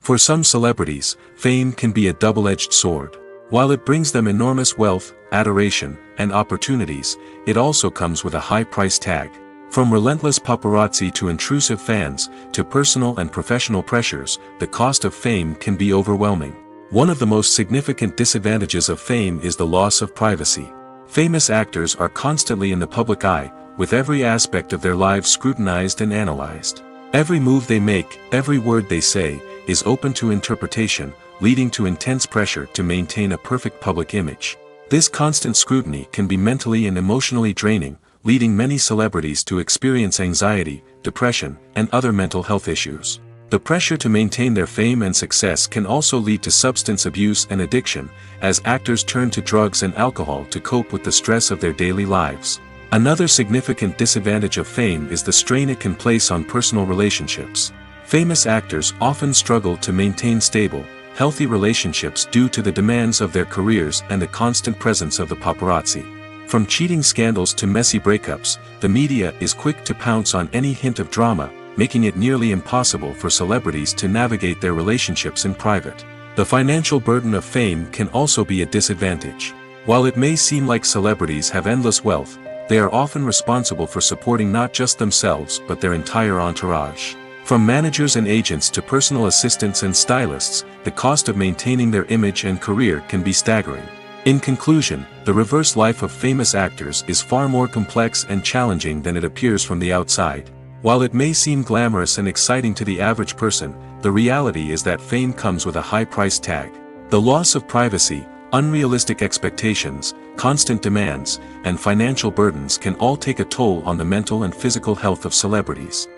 For some celebrities, fame can be a double-edged sword. While it brings them enormous wealth, adoration, and opportunities, it also comes with a high price tag. From relentless paparazzi to intrusive fans, to personal and professional pressures, the cost of fame can be overwhelming. One of the most significant disadvantages of fame is the loss of privacy. Famous actors are constantly in the public eye, with every aspect of their lives scrutinized and analyzed. Every move they make, every word they say, is open to interpretation, leading to intense pressure to maintain a perfect public image. This constant scrutiny can be mentally and emotionally draining, leading many celebrities to experience anxiety, depression, and other mental health issues. The pressure to maintain their fame and success can also lead to substance abuse and addiction, as actors turn to drugs and alcohol to cope with the stress of their daily lives. Another significant disadvantage of fame is the strain it can place on personal relationships. Famous actors often struggle to maintain stable, healthy relationships due to the demands of their careers and the constant presence of the paparazzi. From cheating scandals to messy breakups, the media is quick to pounce on any hint of drama, making it nearly impossible for celebrities to navigate their relationships in private. The financial burden of fame can also be a disadvantage. While it may seem like celebrities have endless wealth, they are often responsible for supporting not just themselves but their entire entourage. From managers and agents to personal assistants and stylists, the cost of maintaining their image and career can be staggering. In conclusion, the reverse life of famous actors is far more complex and challenging than it appears from the outside. While it may seem glamorous and exciting to the average person, the reality is that fame comes with a high price tag. The loss of privacy, unrealistic expectations, constant demands, and financial burdens can all take a toll on the mental and physical health of celebrities.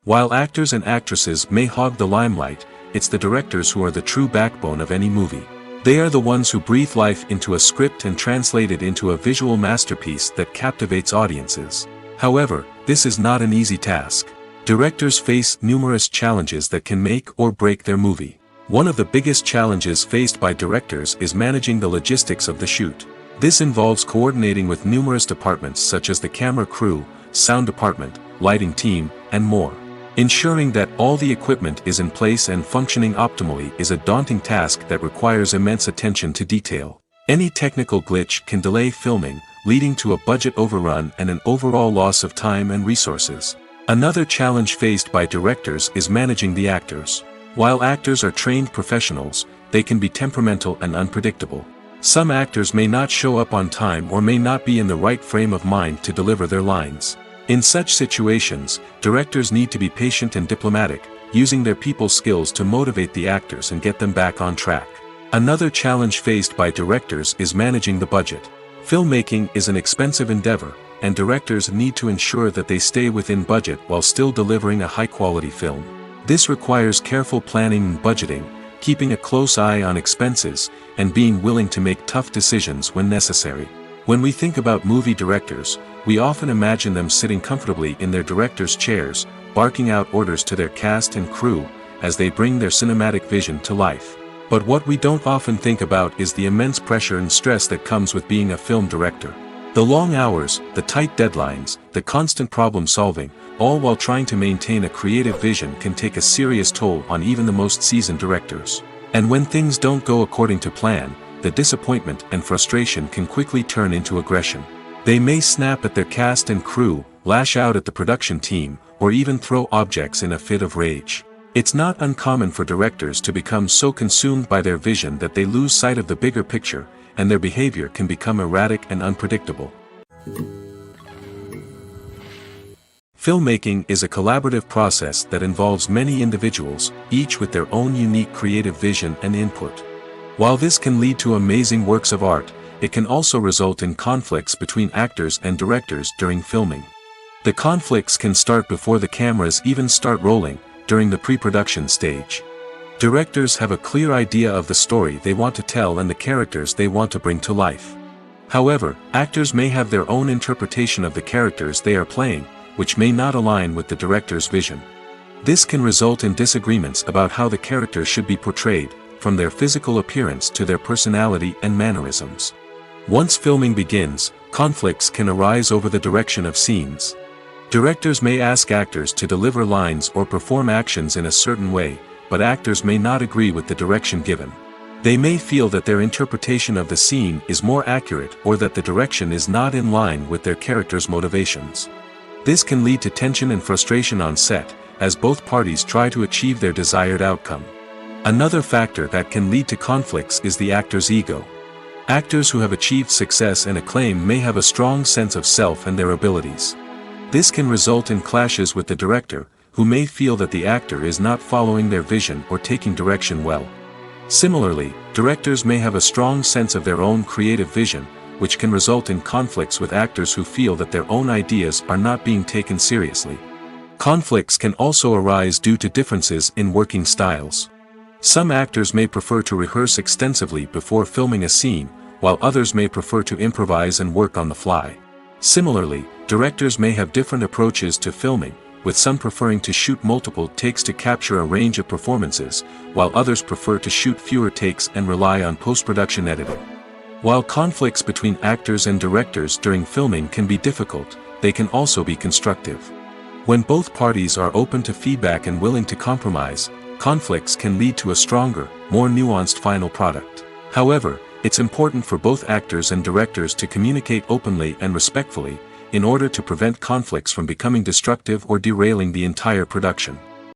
While actors and actresses may hog the limelight, it's the directors who are the true backbone of any movie. They are the ones who breathe life into a script and translate it into a visual masterpiece that captivates audiences. However, this is not an easy task. Directors face numerous challenges that can make or break their movie. One of the biggest challenges faced by directors is managing the logistics of the shoot. This involves coordinating with numerous departments such as the camera crew, sound department, lighting team, and more. Ensuring that all the equipment is in place and functioning optimally is a daunting task that requires immense attention to detail. Any technical glitch can delay filming, leading to a budget overrun and an overall loss of time and resources. Another challenge faced by directors is managing the actors. While actors are trained professionals, they can be temperamental and unpredictable. Some actors may not show up on time or may not be in the right frame of mind to deliver their lines. In such situations, directors need to be patient and diplomatic, using their people skills to motivate the actors and get them back on track. Another challenge faced by directors is managing the budget. Filmmaking is an expensive endeavor, and directors need to ensure that they stay within budget while still delivering a high-quality film. This requires careful planning and budgeting, keeping a close eye on expenses, and being willing to make tough decisions when necessary. When we think about movie directors, we often imagine them sitting comfortably in their director's chairs, barking out orders to their cast and crew, as they bring their cinematic vision to life. But what we don't often think about is the immense pressure and stress that comes with being a film director. The long hours, the tight deadlines, the constant problem solving, all while trying to maintain a creative vision can take a serious toll on even the most seasoned directors. And when things don't go according to plan, the disappointment and frustration can quickly turn into aggression. They may snap at their cast and crew, lash out at the production team, or even throw objects in a fit of rage. It's not uncommon for directors to become so consumed by their vision that they lose sight of the bigger picture, and their behavior can become erratic and unpredictable. Filmmaking is a collaborative process that involves many individuals, each with their own unique creative vision and input. While this can lead to amazing works of art, it can also result in conflicts between actors and directors during filming. The conflicts can start before the cameras even start rolling, during the pre-production stage. Directors have a clear idea of the story they want to tell and the characters they want to bring to life. However, actors may have their own interpretation of the characters they are playing, which may not align with the director's vision. This can result in disagreements about how the characters should be portrayed, from their physical appearance to their personality and mannerisms. Once filming begins, conflicts can arise over the direction of scenes. Directors may ask actors to deliver lines or perform actions in a certain way, but actors may not agree with the direction given. They may feel that their interpretation of the scene is more accurate or that the direction is not in line with their character's motivations. This can lead to tension and frustration on set, as both parties try to achieve their desired outcome. Another factor that can lead to conflicts is the actor's ego. Actors who have achieved success and acclaim may have a strong sense of self and their abilities. This can result in clashes with the director, who may feel that the actor is not following their vision or taking direction well. Similarly, directors may have a strong sense of their own creative vision, which can result in conflicts with actors who feel that their own ideas are not being taken seriously. Conflicts can also arise due to differences in working styles. Some actors may prefer to rehearse extensively before filming a scene, while others may prefer to improvise and work on the fly. Similarly, directors may have different approaches to filming, with some preferring to shoot multiple takes to capture a range of performances, while others prefer to shoot fewer takes and rely on post-production editing. While conflicts between actors and directors during filming can be difficult, they can also be constructive. When both parties are open to feedback and willing to compromise, conflicts can lead to a stronger, more nuanced final product. However, it's important for both actors and directors to communicate openly and respectfully, in order to prevent conflicts from becoming destructive or derailing the entire production.